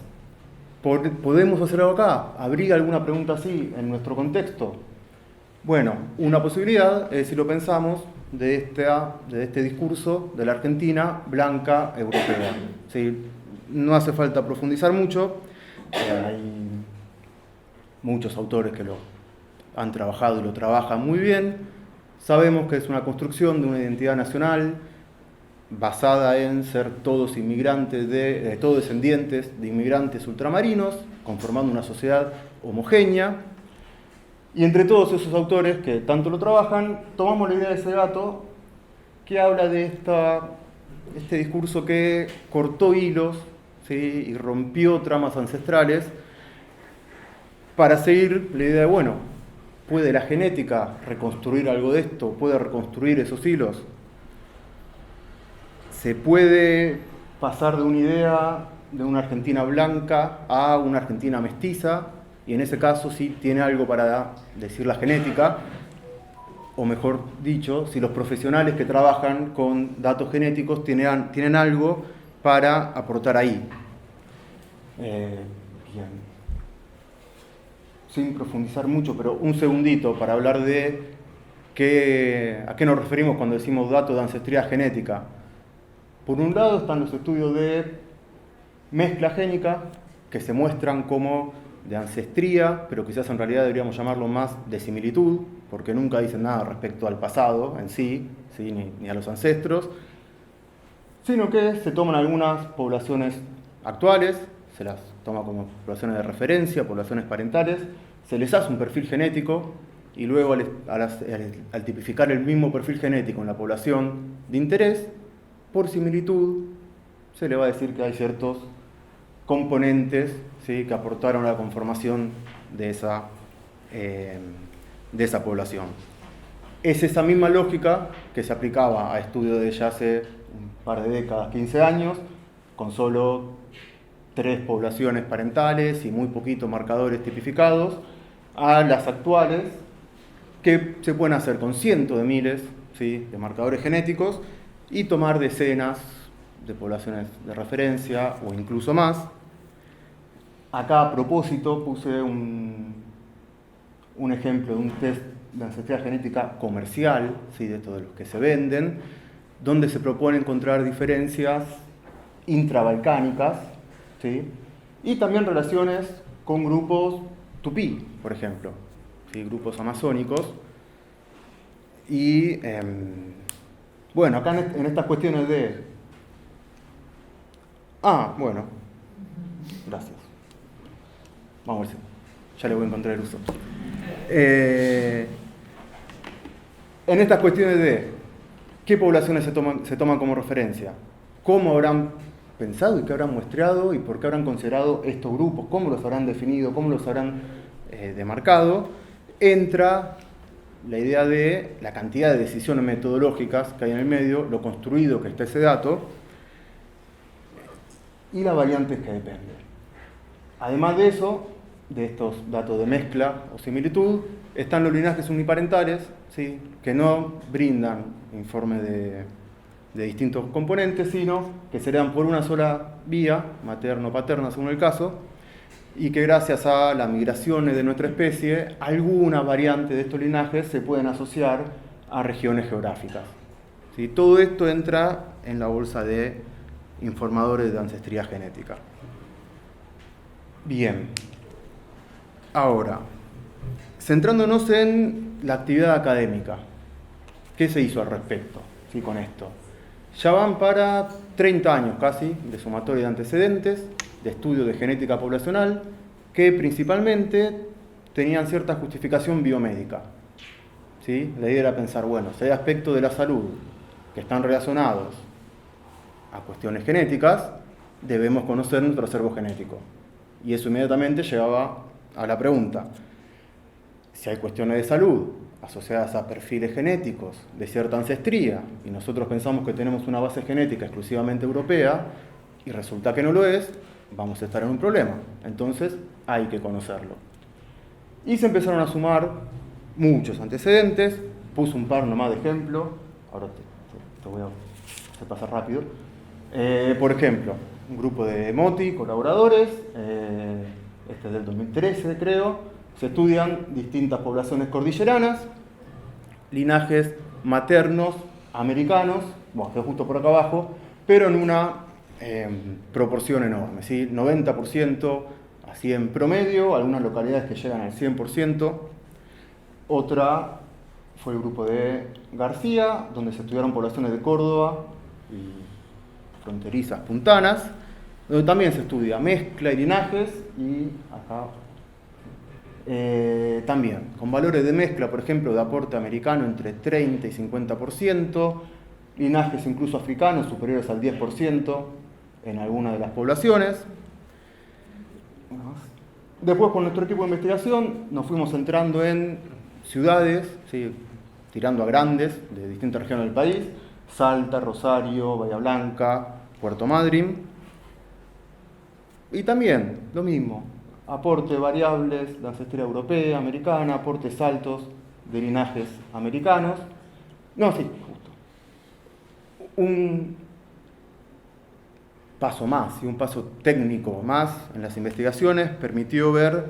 ¿podemos hacer algo acá? ¿Habría alguna pregunta así en nuestro contexto? Bueno, una posibilidad es, si lo pensamos, de este discurso de la Argentina blanca europea. ¿Sí? No hace falta profundizar mucho, hay muchos autores que lo han trabajado y lo trabajan muy bien. Sabemos que es una construcción de una identidad nacional basada en ser todos inmigrantes, todos descendientes de inmigrantes ultramarinos, conformando una sociedad homogénea. Y entre todos esos autores que tanto lo trabajan, tomamos la idea de ese gato que habla de este discurso que cortó hilos, ¿sí? Y rompió tramas ancestrales para seguir la idea de, bueno, ¿puede la genética reconstruir algo de esto? ¿Puede reconstruir esos hilos? ¿Se puede pasar de una idea de una Argentina blanca a una Argentina mestiza? Y en ese caso sí tiene algo para decir la genética, o mejor dicho, si los profesionales que trabajan con datos genéticos tienen algo para aportar ahí. Bien. Sin profundizar mucho, pero un segundito para hablar de a qué nos referimos cuando decimos datos de ancestría genética. Por un lado están los estudios de mezcla génica, que se muestran como de ancestría, pero quizás en realidad deberíamos llamarlo más de similitud, porque nunca dicen nada respecto al pasado en sí, ni a los ancestros, sino que se toman algunas poblaciones actuales, se las toma como poblaciones de referencia, poblaciones parentales, se les hace un perfil genético y luego al tipificar el mismo perfil genético en la población de interés, por similitud se le va a decir que hay ciertos componentes, ¿sí?, que aportaron a la conformación de esa población. Es esa misma lógica que se aplicaba a estudios de ya hace un par de décadas, 15 años, con solo 3 poblaciones parentales y muy poquitos marcadores tipificados, a las actuales, que se pueden hacer con cientos de miles, ¿sí?, de marcadores genéticos y tomar decenas de poblaciones de referencia o incluso más. Acá a propósito puse un ejemplo de un test de ancestría genética comercial, ¿sí?, de todos los que se venden, donde se propone encontrar diferencias intrabalcánicas, ¿sí?, y también relaciones con grupos tupí, por ejemplo, ¿sí?, grupos amazónicos. Y bueno, acá en estas cuestiones de... bueno, gracias. Vamos a ver si ya le voy a encontrar el uso. En estas cuestiones de qué poblaciones se toman como referencia, cómo habrán pensado y qué habrán muestreado y por qué habrán considerado estos grupos, cómo los habrán definido, cómo los habrán demarcado, entra la idea de la cantidad de decisiones metodológicas que hay en el medio, lo construido que está ese dato y las variantes que dependen. Además de eso, de estos datos de mezcla o similitud, están los linajes uniparentales, ¿sí?, que no brindan informe de distintos componentes, sino que se dan por una sola vía, materno-paterna según el caso, y que gracias a las migraciones de nuestra especie, algunas variantes de estos linajes se pueden asociar a regiones geográficas. ¿Sí? Todo esto entra en la bolsa de informadores de ancestría genética. Bien, ahora, centrándonos en la actividad académica, ¿qué se hizo al respecto, ¿sí?, con esto? Ya van para 30 años casi de sumatoria de antecedentes, de estudios de genética poblacional, que principalmente tenían cierta justificación biomédica. ¿sí? La idea era pensar, bueno, si hay aspectos de la salud que están relacionados a cuestiones genéticas, debemos conocer nuestro acervo genético. Y eso inmediatamente llevaba a la pregunta, si hay cuestiones de salud asociadas a perfiles genéticos de cierta ancestría, y nosotros pensamos que tenemos una base genética exclusivamente europea, y resulta que no lo es, vamos a estar en un problema. Entonces hay que conocerlo. Y se empezaron a sumar muchos antecedentes, puse un par nomás de ejemplo, ahora te voy a hacer pasar rápido. Por ejemplo, un grupo de MOTI, colaboradores, este es del 2013 creo, se estudian distintas poblaciones cordilleranas, linajes maternos americanos, bueno, que justo por acá abajo, pero en una proporción enorme, ¿sí? 90%, así en promedio, algunas localidades que llegan al 100%. Otra fue el grupo de García, donde se estudiaron poblaciones de Córdoba y fronterizas puntanas, donde también se estudia mezcla y linajes, y acá también con valores de mezcla, por ejemplo, de aporte americano entre 30 y 50%, linajes incluso africanos superiores al 10% en algunas de las poblaciones. Después, con nuestro equipo de investigación, nos fuimos entrando en ciudades, ¿sí? Tirando a grandes, de distintas regiones del país: Salta, Rosario, Bahía Blanca, Puerto Madryn. Y también lo mismo, aporte de variables de ancestría europea, americana, aportes altos de linajes americanos. No, sí, justo. Un paso más, y un paso técnico más en las investigaciones permitió ver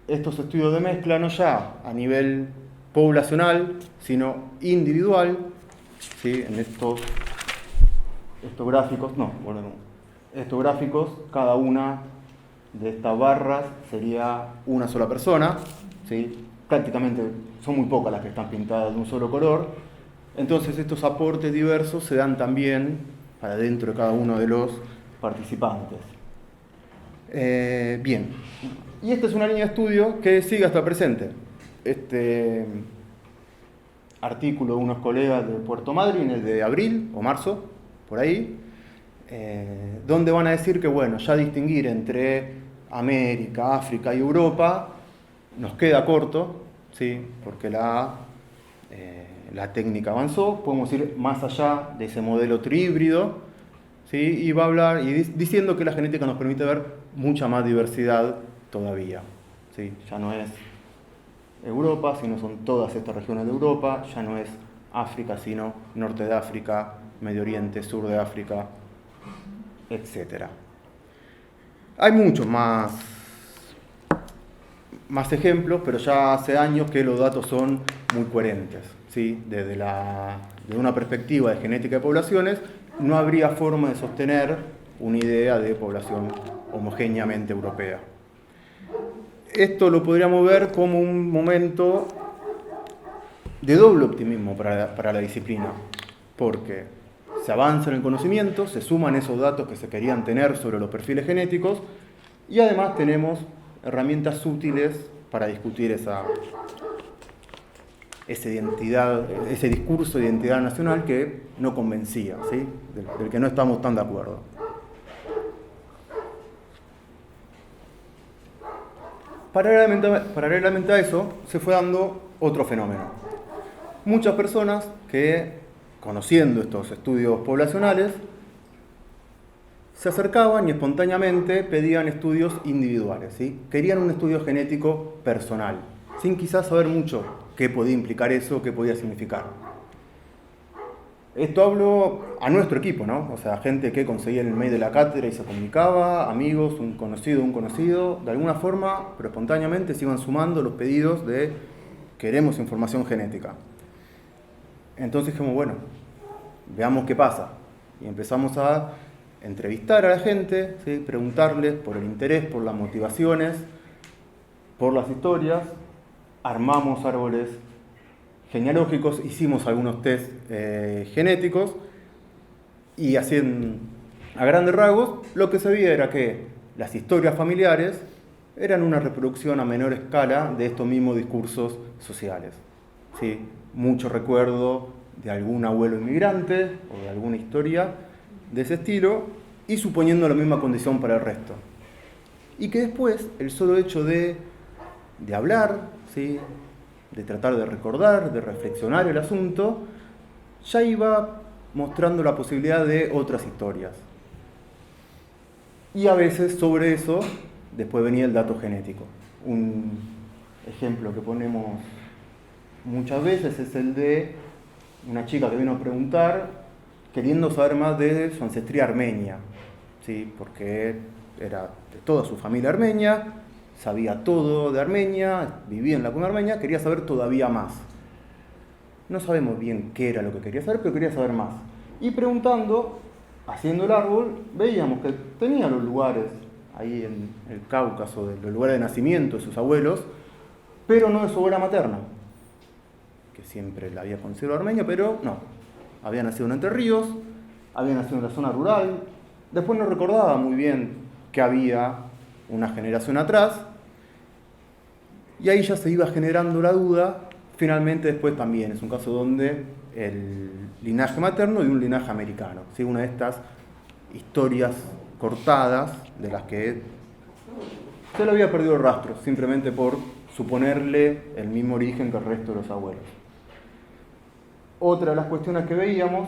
estos estudios de mezcla no ya a nivel poblacional, sino individual, ¿sí? En estos gráficos, estos gráficos, cada una de estas barras sería una sola persona, ¿sí? Prácticamente son muy pocas las que están pintadas de un solo color. Entonces estos aportes diversos se dan también para dentro de cada uno de los participantes. Bien, y esta es una línea de estudio que sigue hasta el presente. Este artículo de unos colegas de Puerto Madryn es de abril o marzo, por ahí, donde van a decir que, bueno, ya distinguir entre América, África y Europa nos queda corto, ¿sí? Porque la técnica avanzó, podemos ir más allá de ese modelo trihíbrido, ¿sí? Y va a hablar diciendo que la genética nos permite ver mucha más diversidad todavía, ¿sí? Ya no es Europa, sino son todas estas regiones de Europa, ya no es África, sino norte de África, Medio Oriente, sur de África, etc. Hay muchos más ejemplos, pero ya hace años que los datos son muy coherentes, ¿sí? Desde una perspectiva de genética de poblaciones, no habría forma de sostener una idea de población homogéneamente europea. Esto lo podríamos ver como un momento de doble optimismo para la disciplina, porque se avanza en el conocimiento, se suman esos datos que se querían tener sobre los perfiles genéticos, y además tenemos herramientas útiles para discutir esa identidad, ese discurso de identidad nacional que no convencía, ¿sí? del que no estamos tan de acuerdo. Paralelamente a eso, se fue dando otro fenómeno. Muchas personas que, conociendo estos estudios poblacionales, se acercaban y espontáneamente pedían estudios individuales, ¿sí? Querían un estudio genético personal, sin quizás saber mucho qué podía implicar eso, qué podía significar. Esto hablo a nuestro equipo, ¿no? O sea, gente que conseguía el mail de la cátedra y se comunicaba, amigos, un conocido, de alguna forma, pero espontáneamente se iban sumando los pedidos de queremos información genética. Entonces dijimos, bueno, veamos qué pasa. Y empezamos a entrevistar a la gente, ¿sí? Preguntarles por el interés, por las motivaciones, por las historias. Armamos árboles genealógicos, hicimos algunos test genéticos, y así a grandes rasgos lo que se veía era que las historias familiares eran una reproducción a menor escala de estos mismos discursos sociales. ¿sí? Mucho recuerdo de algún abuelo inmigrante o de alguna historia de ese estilo, y suponiendo la misma condición para el resto. Y que después el solo hecho de hablar, ¿sí? De tratar de recordar, de reflexionar el asunto, ya iba mostrando la posibilidad de otras historias. Y a veces sobre eso, después venía el dato genético. Un ejemplo que ponemos muchas veces es el de una chica que vino a preguntar, queriendo saber más de su ancestría armenia, ¿sí? Porque era de toda su familia armenia, sabía todo de Armenia, vivía en la comunidad armenia, quería saber todavía más. No sabemos bien qué era lo que quería saber, pero quería saber más. Y preguntando, haciendo el árbol, veíamos que tenía los lugares ahí en el Cáucaso, de los lugares de nacimiento de sus abuelos, pero no de su abuela materna, que siempre la había considerado armenia, pero no. Había nacido en Entre Ríos, había nacido en la zona rural, después no recordaba muy bien que había una generación atrás, y ahí ya se iba generando la duda. Finalmente después también es un caso donde el linaje materno y un linaje americano, ¿sí? Una de estas historias cortadas de las que se le había perdido el rastro, simplemente por suponerle el mismo origen que el resto de los abuelos. Otra de las cuestiones que veíamos,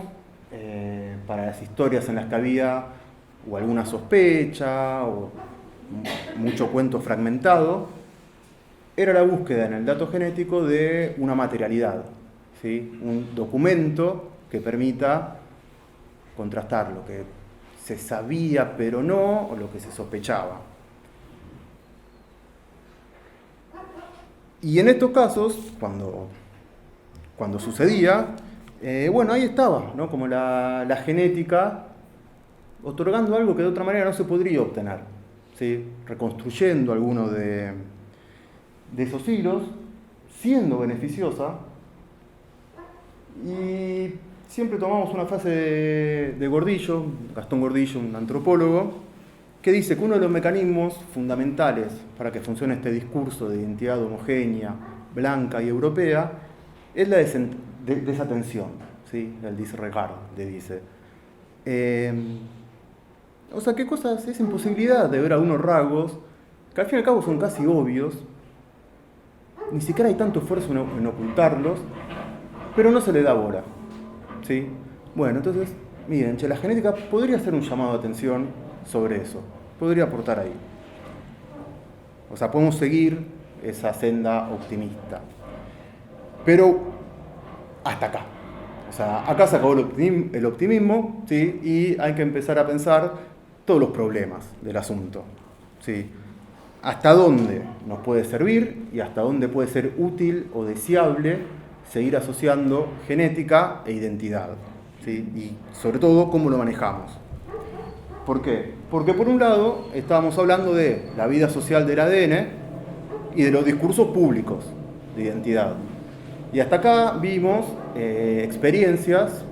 para las historias en las que había o alguna sospecha o mucho cuento fragmentado, era la búsqueda en el dato genético de una materialidad, ¿sí? Un documento que permita contrastar lo que se sabía pero no, o lo que se sospechaba. Y en estos casos, cuando sucedía, bueno, ahí estaba, ¿no? Como la genética otorgando algo que de otra manera no se podría obtener, ¿sí? Reconstruyendo alguno de esos hilos, siendo beneficiosa. Y siempre tomamos una frase de Gordillo, Gastón Gordillo, un antropólogo, que dice que uno de los mecanismos fundamentales para que funcione este discurso de identidad homogénea, blanca y europea, es la desatención, ¿sí? El disregard, le dice. O sea, ¿qué cosas? Esa imposibilidad de ver algunos rasgos, que al fin y al cabo son casi obvios, ni siquiera hay tanto esfuerzo en ocultarlos, pero no se le da bola, ¿sí? Bueno, entonces, miren, la genética podría hacer un llamado de atención sobre eso, podría aportar ahí. O sea, podemos seguir esa senda optimista. Pero hasta acá. O sea, acá se acabó el optimismo, ¿sí? Y hay que empezar a pensar todos los problemas del asunto, ¿sí? Hasta dónde nos puede servir y hasta dónde puede ser útil o deseable seguir asociando genética e identidad, ¿sí? Y sobre todo, cómo lo manejamos. ¿Por qué? Porque por un lado estábamos hablando de la vida social del ADN y de los discursos públicos de identidad. Y hasta acá vimos experiencias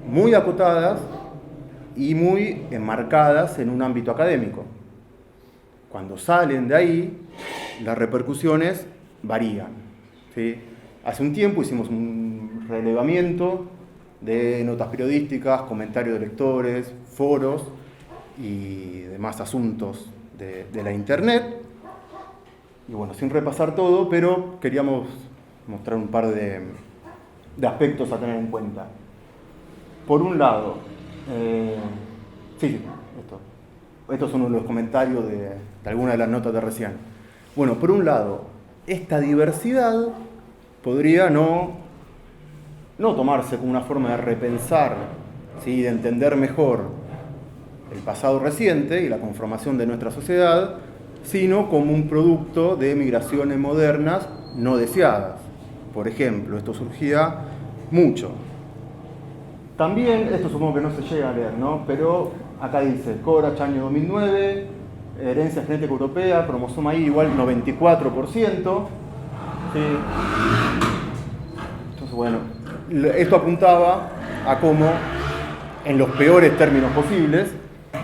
muy acotadas y muy enmarcadas en un ámbito académico. Cuando salen de ahí, las repercusiones varían, ¿sí? Hace un tiempo hicimos un relevamiento de notas periodísticas, comentarios de lectores, foros y demás asuntos de la internet. Y bueno, sin repasar todo, pero queríamos mostrar un par de aspectos a tener en cuenta. Por un lado, estos son los comentarios de algunas de las notas de recién. Bueno, por un lado, esta diversidad podría no tomarse como una forma de repensar, ¿sí? De entender mejor el pasado reciente y la conformación de nuestra sociedad, sino como un producto de migraciones modernas no deseadas. Por ejemplo, esto surgía mucho. También, esto supongo que no se llega a leer, ¿no? Pero acá dice, Corach, año 2009, herencia genética europea, cromosoma Y igual 94%. ¿Sí? Entonces, bueno, esto apuntaba a cómo, en los peores términos posibles,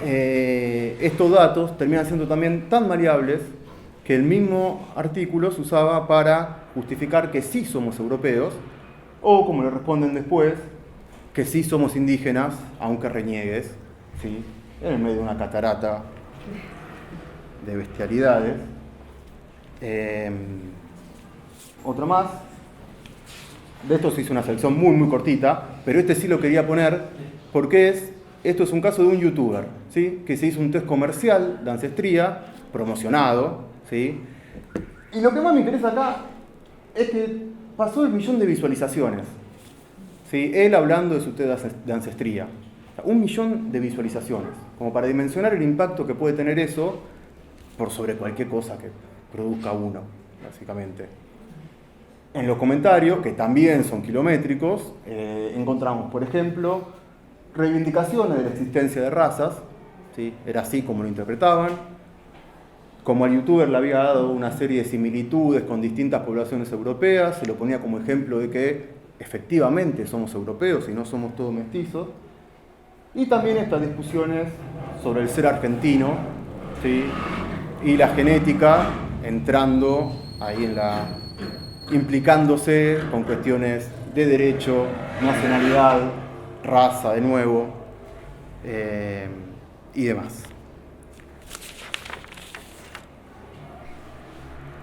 estos datos terminan siendo también tan variables que el mismo artículo se usaba para justificar que sí somos europeos, O, como le responden después, que sí somos indígenas, aunque reniegues, ¿sí? En el medio de una catarata de bestialidades. Otro más. De estos hice una selección muy cortita, pero este sí lo quería poner porque esto es un caso de un youtuber, ¿sí? Que se hizo un test comercial de ancestría, promocionado, ¿sí? Y lo que más me interesa acá es que pasó el 1.000.000 de visualizaciones, ¿sí? Él hablando de su test de ancestría. O sea, 1.000.000 de visualizaciones, como para dimensionar el impacto que puede tener eso por sobre cualquier cosa que produzca uno, básicamente. En los comentarios, que también son kilométricos, encontramos, por ejemplo, reivindicaciones de la existencia de razas, ¿sí? Era así como lo interpretaban, como al youtuber le había dado una serie de similitudes con distintas poblaciones europeas, se lo ponía como ejemplo de que efectivamente somos europeos y no somos todos mestizos, y también estas discusiones sobre el ser argentino, ¿sí? Y la genética entrando ahí implicándose con cuestiones de derecho, nacionalidad, raza de nuevo, y demás.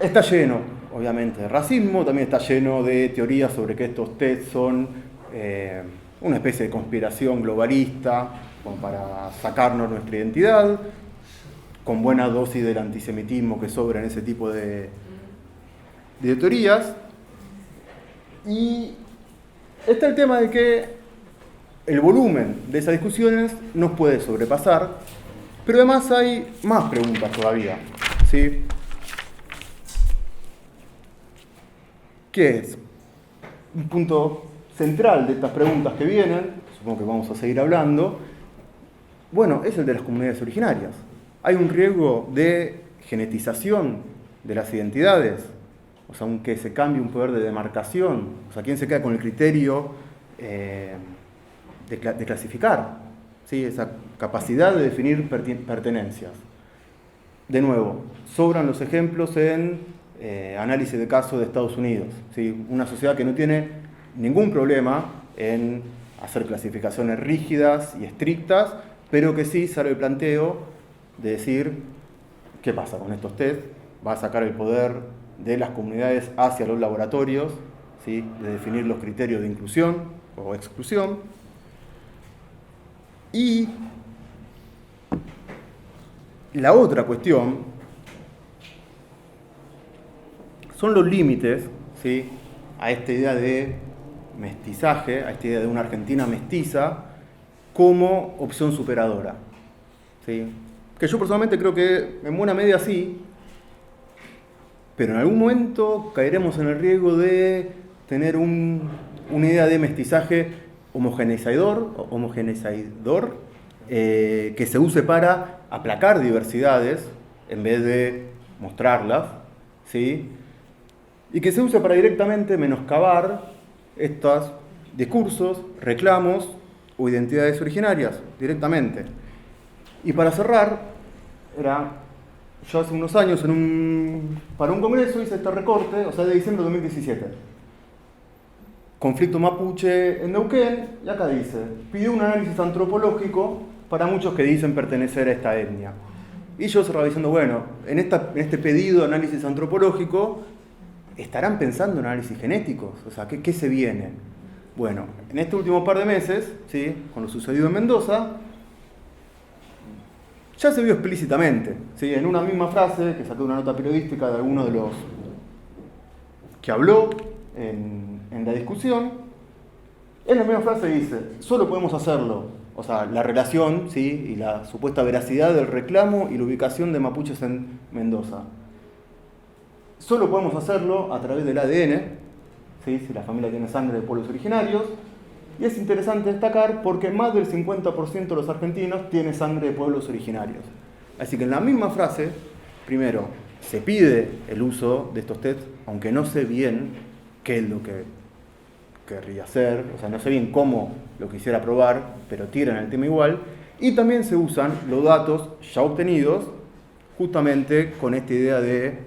Está lleno, obviamente, de racismo, también está lleno de teorías sobre que estos test son una especie de conspiración globalista, como para sacarnos nuestra identidad, con buena dosis del antisemitismo que sobra en ese tipo de teorías. Y está el tema de que el volumen de esas discusiones nos puede sobrepasar, pero además hay más preguntas todavía, ¿sí? ¿Qué es? Un punto central de estas preguntas que vienen, supongo que vamos a seguir hablando, bueno, es el de las comunidades originarias. ¿Hay un riesgo de genetización de las identidades? O sea, aunque se cambie un poder de demarcación, o sea, ¿quién se queda con el criterio de clasificar? ¿Sí? Esa capacidad de definir pertenencias. De nuevo, sobran los ejemplos en análisis de casos de Estados Unidos, ¿sí? Una sociedad que no tiene ningún problema en hacer clasificaciones rígidas y estrictas, pero que sí sale el planteo de decir, ¿qué pasa con estos test? Va a sacar el poder de las comunidades hacia los laboratorios, ¿sí? De definir los criterios de inclusión o exclusión. Y la otra cuestión son los límites, ¿sí? A esta idea de mestizaje, a esta idea de una Argentina mestiza como opción superadora, ¿sí? Que yo personalmente creo que en buena medida sí, pero en algún momento caeremos en el riesgo de tener una idea de mestizaje homogeneizador, que se use para aplacar diversidades en vez de mostrarlas, ¿sí? Y que se use para directamente menoscabar estos discursos, reclamos o identidades originarias, directamente. Y para cerrar, yo hace unos años para un congreso hice este recorte, o sea, de diciembre de 2017. Conflicto mapuche en Neuquén, y acá dice, pidió un análisis antropológico para muchos que dicen pertenecer a esta etnia. Y yo cerraba diciendo, bueno, en este pedido de análisis antropológico, ¿estarán pensando en análisis genéticos? O sea, ¿qué se viene? Bueno, en este último par de meses, ¿sí? Con lo sucedido en Mendoza, ya se vio explícitamente, ¿sí? En una misma frase, que saqué una nota periodística de alguno de los que habló en la discusión, en la misma frase dice, solo podemos hacerlo, o sea, la relación, ¿sí? Y la supuesta veracidad del reclamo y la ubicación de mapuches en Mendoza. Solo podemos hacerlo a través del ADN, ¿sí? Si la familia tiene sangre de pueblos originarios. Y es interesante destacar porque más del 50% de los argentinos tiene sangre de pueblos originarios. Así que en la misma frase, primero, se pide el uso de estos tests, aunque no sé bien qué es lo que querría hacer, o sea, no sé bien cómo lo quisiera probar, pero tiran el tema igual. Y también se usan los datos ya obtenidos justamente con esta idea de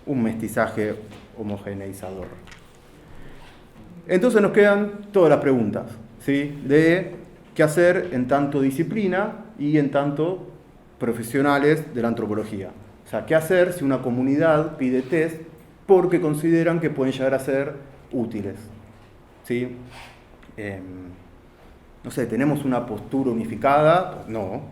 un mestizaje homogeneizador. Entonces nos quedan todas las preguntas, ¿sí? De qué hacer en tanto disciplina y en tanto profesionales de la antropología. O sea, qué hacer si una comunidad pide test porque consideran que pueden llegar a ser útiles, ¿sí? No sé, ¿tenemos una postura unificada? No.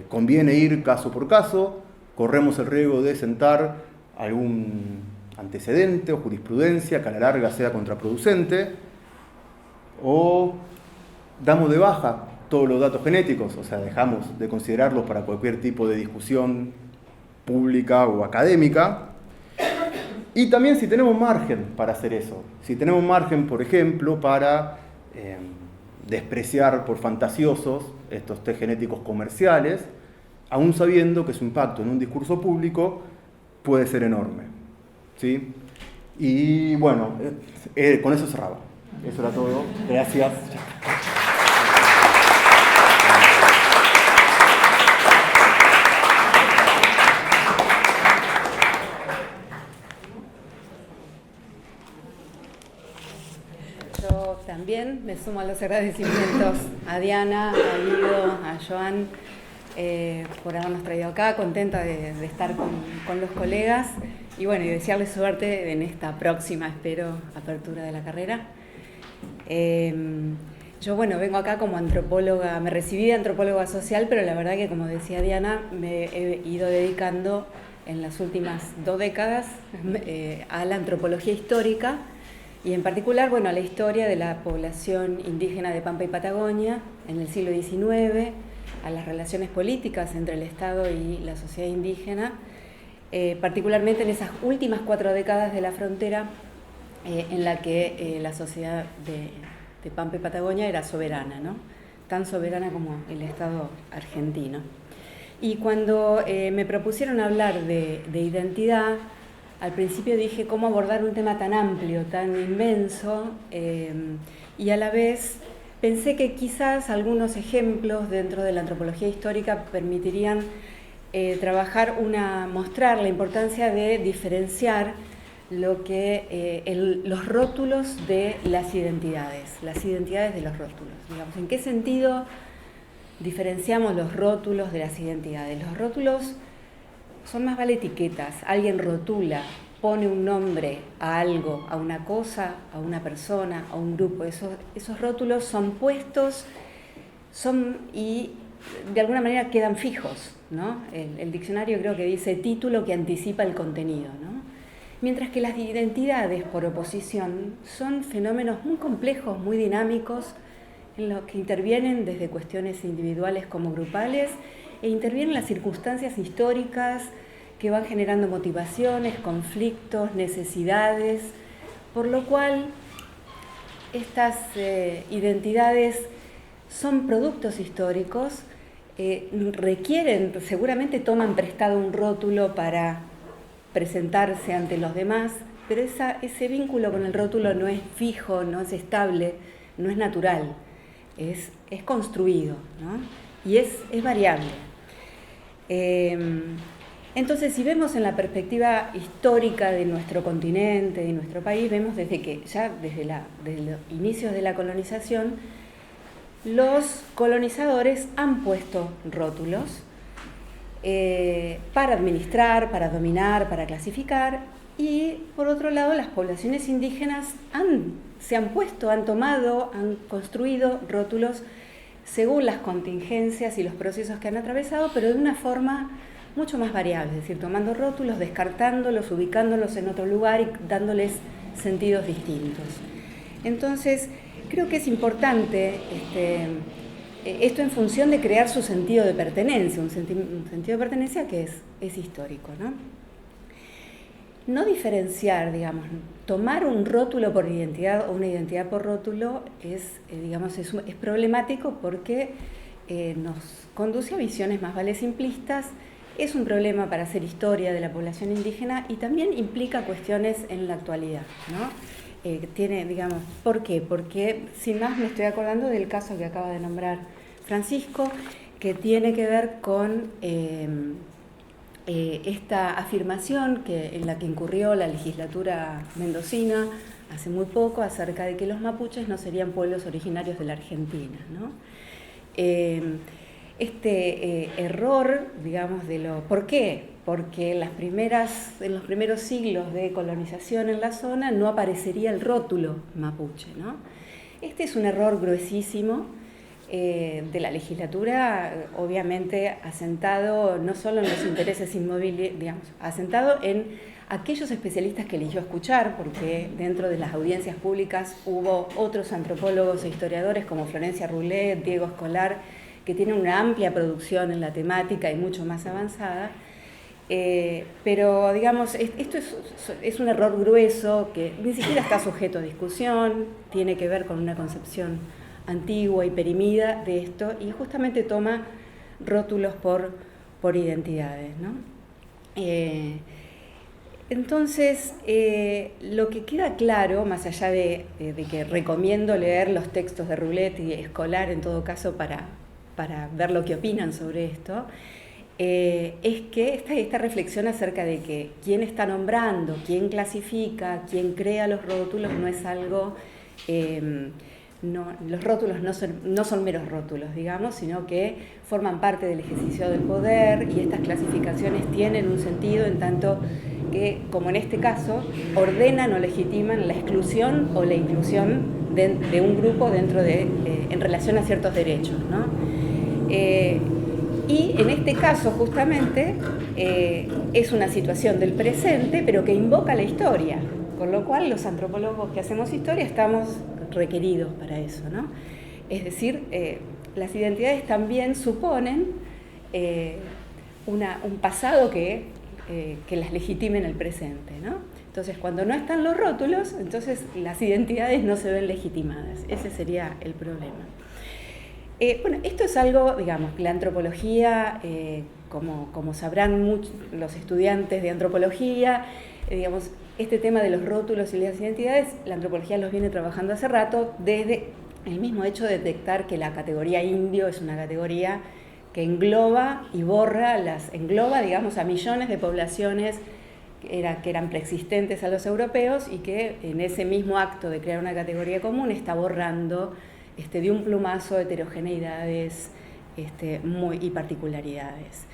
¿Conviene ir caso por caso? ¿Corremos el riesgo de sentar algún antecedente o jurisprudencia que a la larga sea contraproducente? ¿O damos de baja todos los datos genéticos? O sea, dejamos de considerarlos para cualquier tipo de discusión pública o académica. Y también si tenemos margen para hacer eso. Si tenemos margen, por ejemplo, para despreciar por fantasiosos estos test genéticos comerciales, aún sabiendo que su impacto en un discurso público puede ser enorme, ¿sí? Y bueno, con eso cerraba. Eso era todo. Gracias. Yo también me sumo a los agradecimientos a Diana, a Guido, a Joan, por habernos traído acá, contenta de estar con los colegas y bueno, y desearles suerte en esta próxima, espero, apertura de la carrera. Yo, bueno, vengo acá como antropóloga, me recibí de antropóloga social, pero la verdad que, como decía Diana, me he ido dedicando en las últimas 2 décadas a la antropología histórica y en particular, bueno, a la historia de la población indígena de Pampa y Patagonia en el siglo XIX, a las relaciones políticas entre el Estado y la sociedad indígena, particularmente en esas últimas 4 décadas de la frontera en la que la sociedad de Pampa y Patagonia era soberana, ¿no? Tan soberana como el Estado argentino. Y cuando me propusieron hablar de identidad, al principio dije cómo abordar un tema tan amplio, tan inmenso, y a la vez pensé que quizás algunos ejemplos dentro de la antropología histórica permitirían mostrar la importancia de diferenciar lo que los rótulos de las identidades de los rótulos. Digamos, ¿en qué sentido diferenciamos los rótulos de las identidades? Los rótulos son más vale etiquetas. Alguien rotula, pone un nombre a algo, a una cosa, a una persona, a un grupo. Esos rótulos son puestos y de alguna manera quedan fijos, ¿no? El diccionario creo que dice título que anticipa el contenido, ¿no? Mientras que las identidades, por oposición, son fenómenos muy complejos, muy dinámicos, en los que intervienen desde cuestiones individuales como grupales e intervienen las circunstancias históricas que van generando motivaciones, conflictos, necesidades, por lo cual estas identidades son productos históricos, seguramente toman prestado un rótulo para presentarse ante los demás, pero ese vínculo con el rótulo no es fijo, no es estable, no es natural, es construido, ¿no? Y es variable. Entonces, si vemos en la perspectiva histórica de nuestro continente, de nuestro país, vemos desde los inicios de la colonización, los colonizadores han puesto rótulos para administrar, para dominar, para clasificar, y por otro lado las poblaciones indígenas se han construido rótulos según las contingencias y los procesos que han atravesado, pero de una forma mucho más variable, es decir, tomando rótulos, descartándolos, ubicándolos en otro lugar y dándoles sentidos distintos. Entonces, creo que es importante esto en función de crear su sentido de pertenencia, un sentido de pertenencia que es histórico, ¿no? No diferenciar, digamos, tomar un rótulo por identidad o una identidad por rótulo es problemático porque nos conduce a visiones más vale simplistas, es un problema para hacer historia de la población indígena y también implica cuestiones en la actualidad, ¿no? ¿Por qué? Porque, sin más, me estoy acordando del caso que acaba de nombrar Francisco, que tiene que ver con esta afirmación en la que incurrió la legislatura mendocina hace muy poco acerca de que los mapuches no serían pueblos originarios de la Argentina, ¿no? Error, digamos, ¿por qué? Porque en los primeros siglos de colonización en la zona no aparecería el rótulo mapuche, ¿no? Este es un error gruesísimo de la legislatura, obviamente asentado no solo en los intereses inmobiliarios, digamos, asentado en aquellos especialistas que eligió escuchar, porque dentro de las audiencias públicas hubo otros antropólogos e historiadores como Florencia Roulet, Diego Escolar, que tienen una amplia producción en la temática y mucho más avanzada. Pero, digamos, esto es un error grueso que ni siquiera está sujeto a discusión, tiene que ver con una concepción antigua y perimida de esto, y justamente toma rótulos por identidades, ¿no? Entonces, lo que queda claro, más allá de que recomiendo leer los textos de Roulet y Escolar, en todo caso, para ver lo que opinan sobre esto, es que esta reflexión acerca de que quién está nombrando, quién clasifica, quién crea los rótulos, no es algo... los rótulos no son meros rótulos, digamos, sino que forman parte del ejercicio del poder, y estas clasificaciones tienen un sentido en tanto que, como en este caso, ordenan o legitiman la exclusión o la inclusión de un grupo dentro en relación a ciertos derechos, ¿no? Y en este caso, justamente, es una situación del presente, pero que invoca la historia, con lo cual los antropólogos que hacemos historia estamos requeridos para eso, ¿no? Es decir, las identidades también suponen un pasado que las legitime en el presente, ¿no? Entonces, cuando no están los rótulos, entonces las identidades no se ven legitimadas. Ese sería el problema. Bueno, esto es algo, digamos, que la antropología, como sabrán los estudiantes de antropología, digamos, este tema de los rótulos y las identidades, la antropología los viene trabajando hace rato, desde el mismo hecho de detectar que la categoría indio es una categoría que engloba y engloba, digamos, a millones de poblaciones que eran preexistentes a los europeos, y que en ese mismo acto de crear una categoría común está borrando de un plumazo heterogeneidades y particularidades.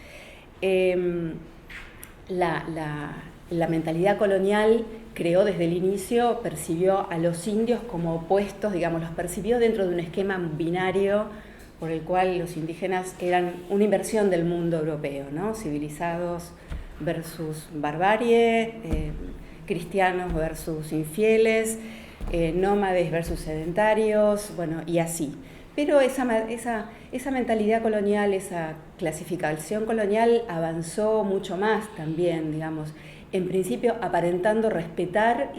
La mentalidad colonial creó desde el inicio, percibió a los indios como opuestos, digamos, los percibió dentro de un esquema binario por el cual los indígenas eran una inversión del mundo europeo, ¿no? Civilizados versus barbarie, cristianos versus infieles, nómades versus sedentarios, bueno, y así. Pero esa mentalidad colonial, esa clasificación colonial avanzó mucho más también, digamos, en principio aparentando respetar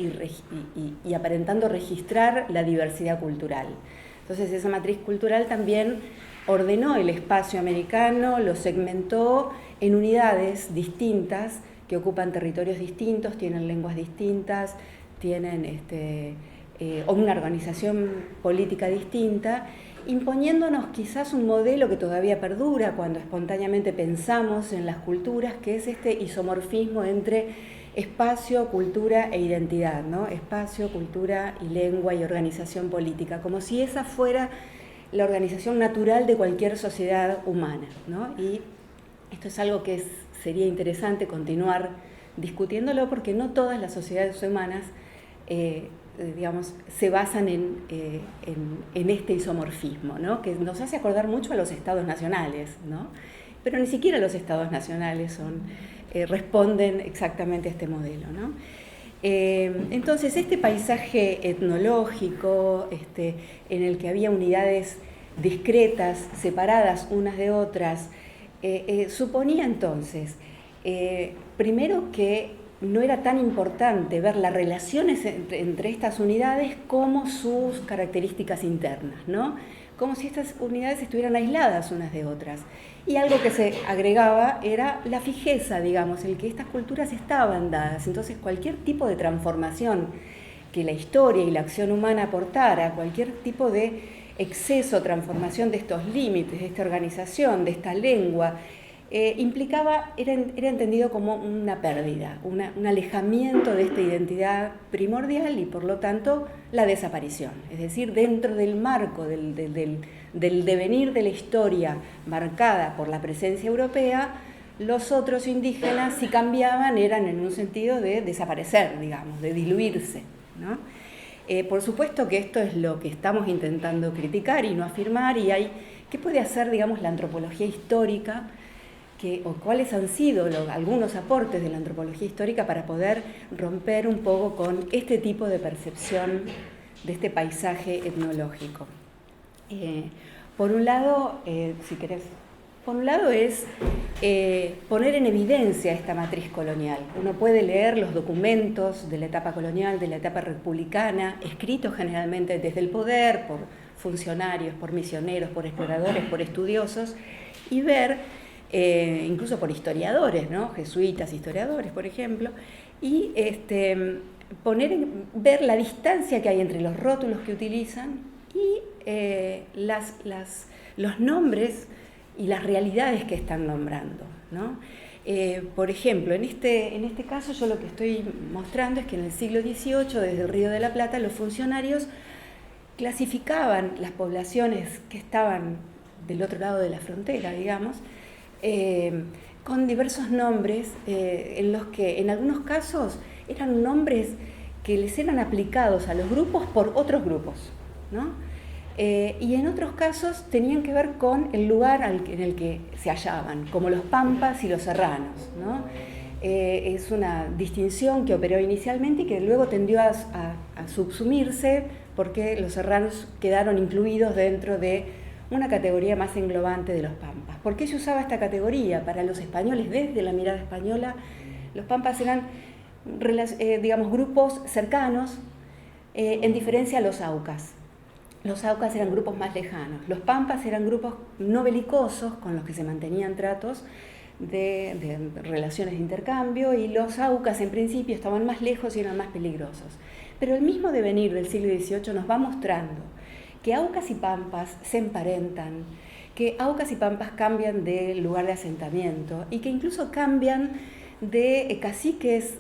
y aparentando registrar la diversidad cultural. Entonces esa matriz cultural también ordenó el espacio americano, lo segmentó en unidades distintas que ocupan territorios distintos, tienen lenguas distintas, tienen una organización política distinta, imponiéndonos quizás un modelo que todavía perdura cuando espontáneamente pensamos en las culturas, que es este isomorfismo entre espacio, cultura e identidad, ¿no? Espacio, cultura y lengua y organización política, como si esa fuera la organización natural de cualquier sociedad humana, ¿no? Y esto es algo que sería interesante continuar discutiéndolo, porque no todas las sociedades humanas digamos, se basan en este isomorfismo, ¿no? Que nos hace acordar mucho a los estados nacionales, ¿no? Pero ni siquiera los estados nacionales responden exactamente a este modelo, ¿no? Entonces, este paisaje etnológico en el que había unidades discretas, separadas unas de otras, suponía entonces, primero, que no era tan importante ver las relaciones entre estas unidades como sus características internas, ¿no? Como si estas unidades estuvieran aisladas unas de otras. Y algo que se agregaba era la fijeza, digamos, el que estas culturas estaban dadas. Entonces, cualquier tipo de transformación que la historia y la acción humana aportara, cualquier tipo de exceso, transformación de estos límites, de esta organización, de esta lengua, era entendido como una pérdida, un alejamiento de esta identidad primordial y por lo tanto la desaparición. Es decir, dentro del marco del devenir de la historia marcada por la presencia europea, los otros indígenas, si cambiaban, eran en un sentido de desaparecer, digamos, de diluirse, ¿no? Por supuesto que esto es lo que estamos intentando criticar y no afirmar, y ¿qué puede hacer, digamos, la antropología histórica? O cuáles han sido algunos aportes de la antropología histórica para poder romper un poco con este tipo de percepción de este paisaje etnológico. Por un lado, si querés, por un lado es poner en evidencia esta matriz colonial. Uno puede leer los documentos de la etapa colonial, de la etapa republicana, escritos generalmente desde el poder, por funcionarios, por misioneros, por exploradores, por estudiosos, y ver, incluso por historiadores, ¿no? Jesuitas, historiadores, por ejemplo, y ver la distancia que hay entre los rótulos que utilizan y los nombres y las realidades que están nombrando, ¿no? Por ejemplo, en este caso yo lo que estoy mostrando es que en el siglo XVIII, desde el Río de la Plata, los funcionarios clasificaban las poblaciones que estaban del otro lado de la frontera, digamos, con diversos nombres, en los que en algunos casos eran nombres que les eran aplicados a los grupos por otros grupos, ¿no? Y en otros casos tenían que ver con el lugar en el que se hallaban, como los pampas y los serranos, ¿no? Es una distinción que operó inicialmente y que luego tendió a subsumirse porque los serranos quedaron incluidos dentro de una categoría más englobante de los pampas. ¿Por qué se usaba esta categoría? Para los españoles, desde la mirada española, los pampas eran, digamos, grupos cercanos, en diferencia a los aucas. Los aucas eran grupos más lejanos. Los pampas eran grupos no belicosos con los que se mantenían tratos de relaciones de intercambio, y los aucas en principio estaban más lejos y eran más peligrosos. Pero el mismo devenir del siglo XVIII nos va mostrando que aucas y pampas se emparentan, que aucas y pampas cambian de lugar de asentamiento y que incluso cambian de caciques.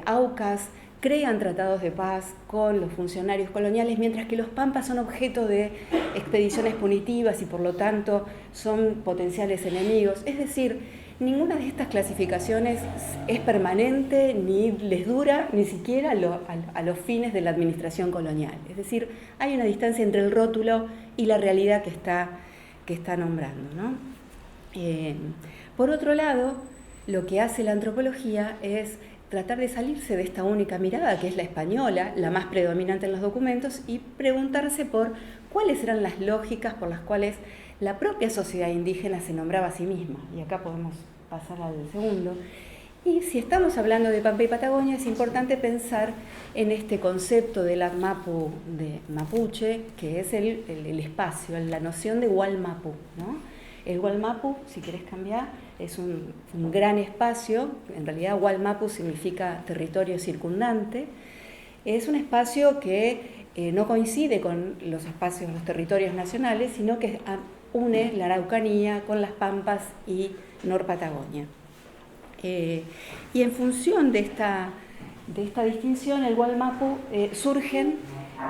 Aucas crean tratados de paz con los funcionarios coloniales, mientras que los pampas son objeto de expediciones punitivas y por lo tanto son potenciales enemigos. Es decir, ninguna de estas clasificaciones es permanente ni les dura ni siquiera a los fines de la administración colonial. Es decir, hay una distancia entre el rótulo y la realidad que está nombrando, ¿no? Por otro lado, lo que hace la antropología es tratar de salirse de esta única mirada, que es la española, la más predominante en los documentos, y preguntarse por cuáles eran las lógicas por las cuales la propia sociedad indígena se nombraba a sí misma. Y acá podemos pasar al segundo. Y si estamos hablando de Pampa y Patagonia, es importante pensar en este concepto de la mapu de mapuche, que es el espacio, la noción de Gualmapu, ¿no? El Gualmapu, si querés cambiar, es un gran espacio. En realidad Gualmapu significa territorio circundante. Es un espacio que no coincide con los territorios nacionales, sino que une la Araucanía con las Pampas y Norpatagonia. Y en función de esta distinción, el Gualmapu, surgen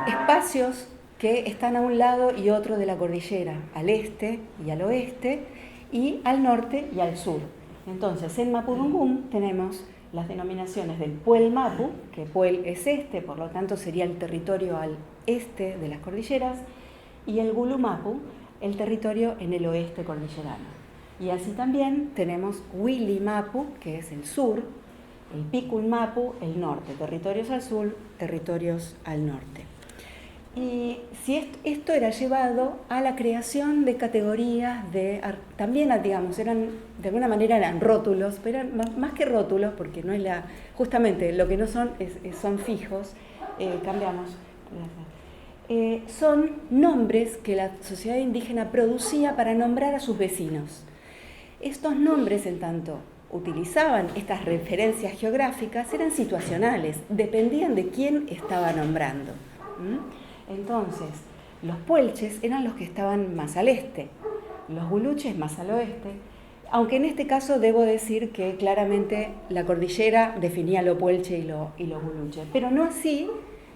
espacios que están a un lado y otro de la cordillera, al este y al oeste, y al norte y al sur. Entonces, en Mapudungun tenemos las denominaciones del Puel Mapu, que Puel es por lo tanto sería el territorio al este de las cordilleras, y el Gulu Mapu, el territorio en el oeste cordillerano. Y así también tenemos Willy Mapu, que es el sur, el Picul Mapu, el norte, territorios al sur, territorios al norte. Y si esto era llevado a la creación de categorías también, digamos, de alguna manera eran rótulos, pero eran más que rótulos, porque no es justamente lo que no son, son fijos, cambiamos. Son nombres que la sociedad indígena producía para nombrar a sus vecinos. Estos nombres, en tanto utilizaban estas referencias geográficas, eran situacionales, dependían de quién estaba nombrando. Entonces, los puelches eran los que estaban más al este, los guluches más al oeste, Aunque en este caso debo decir que claramente la cordillera definía lo puelche y lo guluche, pero no así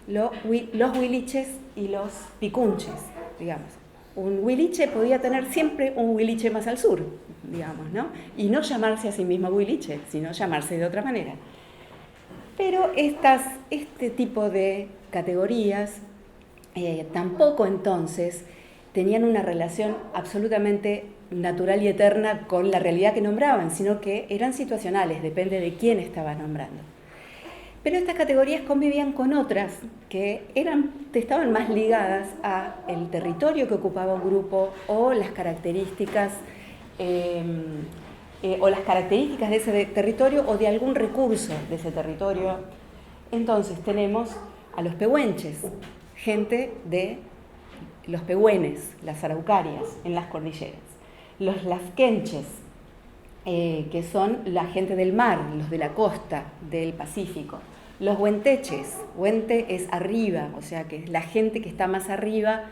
los huiliches y los picunches, digamos. Un huiliche podía tener siempre un huiliche más al sur, digamos, ¿no? Y no llamarse a sí mismo huiliche, sino llamarse de otra manera. Pero este tipo de categorías tampoco entonces tenían una relación absolutamente natural y eterna con la realidad que nombraban, sino que eran situacionales, depende de quién estaba nombrando. Pero estas categorías convivían con otras que estaban más ligadas al territorio que ocupaba un grupo o las características de ese territorio o de algún recurso de ese territorio. Entonces tenemos a los pehuenches, gente de los pehuenes, las araucarias en las cordilleras. Los lasquenches, que son la gente del mar, los de la costa del Pacífico. Los huenteches, huente es arriba, o sea que la gente que está más arriba,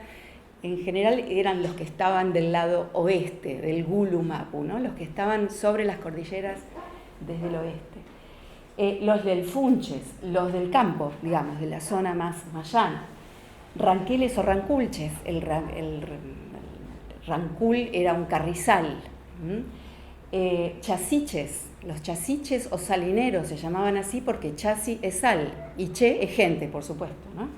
en general eran los que estaban del lado oeste, del Gulu-Mapu, ¿no? Los que estaban sobre las cordilleras desde el oeste. Los del Funches, los del campo, digamos, de la zona más llana. Ranqueles o ranculches, el rancul era un carrizal. Chasiches, los chasiches o salineros se llamaban así porque chasi es sal y che es gente, por supuesto, ¿no?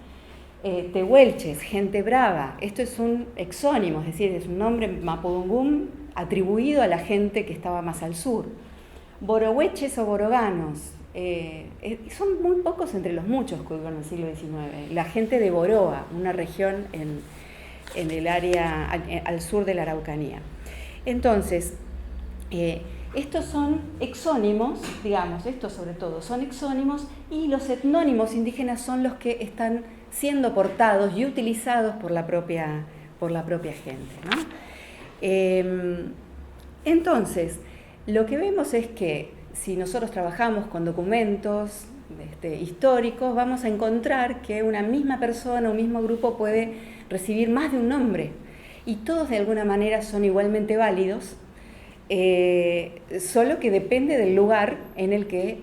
Tehuelches, gente brava, esto es un exónimo, es decir, es un nombre mapudungún atribuido a la gente que estaba más al sur. Borohueches o boroganos, son muy pocos entre los muchos que hubo en el siglo XIX. La gente de Boroa, una región en el área al sur de la Araucanía. Entonces, estos son exónimos, digamos, estos sobre todo son exónimos, y los etnónimos indígenas son los que están siendo portados y utilizados por la propia gente, ¿no? Entonces, lo que vemos es que si nosotros trabajamos con documentos históricos, vamos a encontrar que una misma persona, un mismo grupo puede recibir más de un nombre, y todos de alguna manera son igualmente válidos, solo que depende del lugar en el que,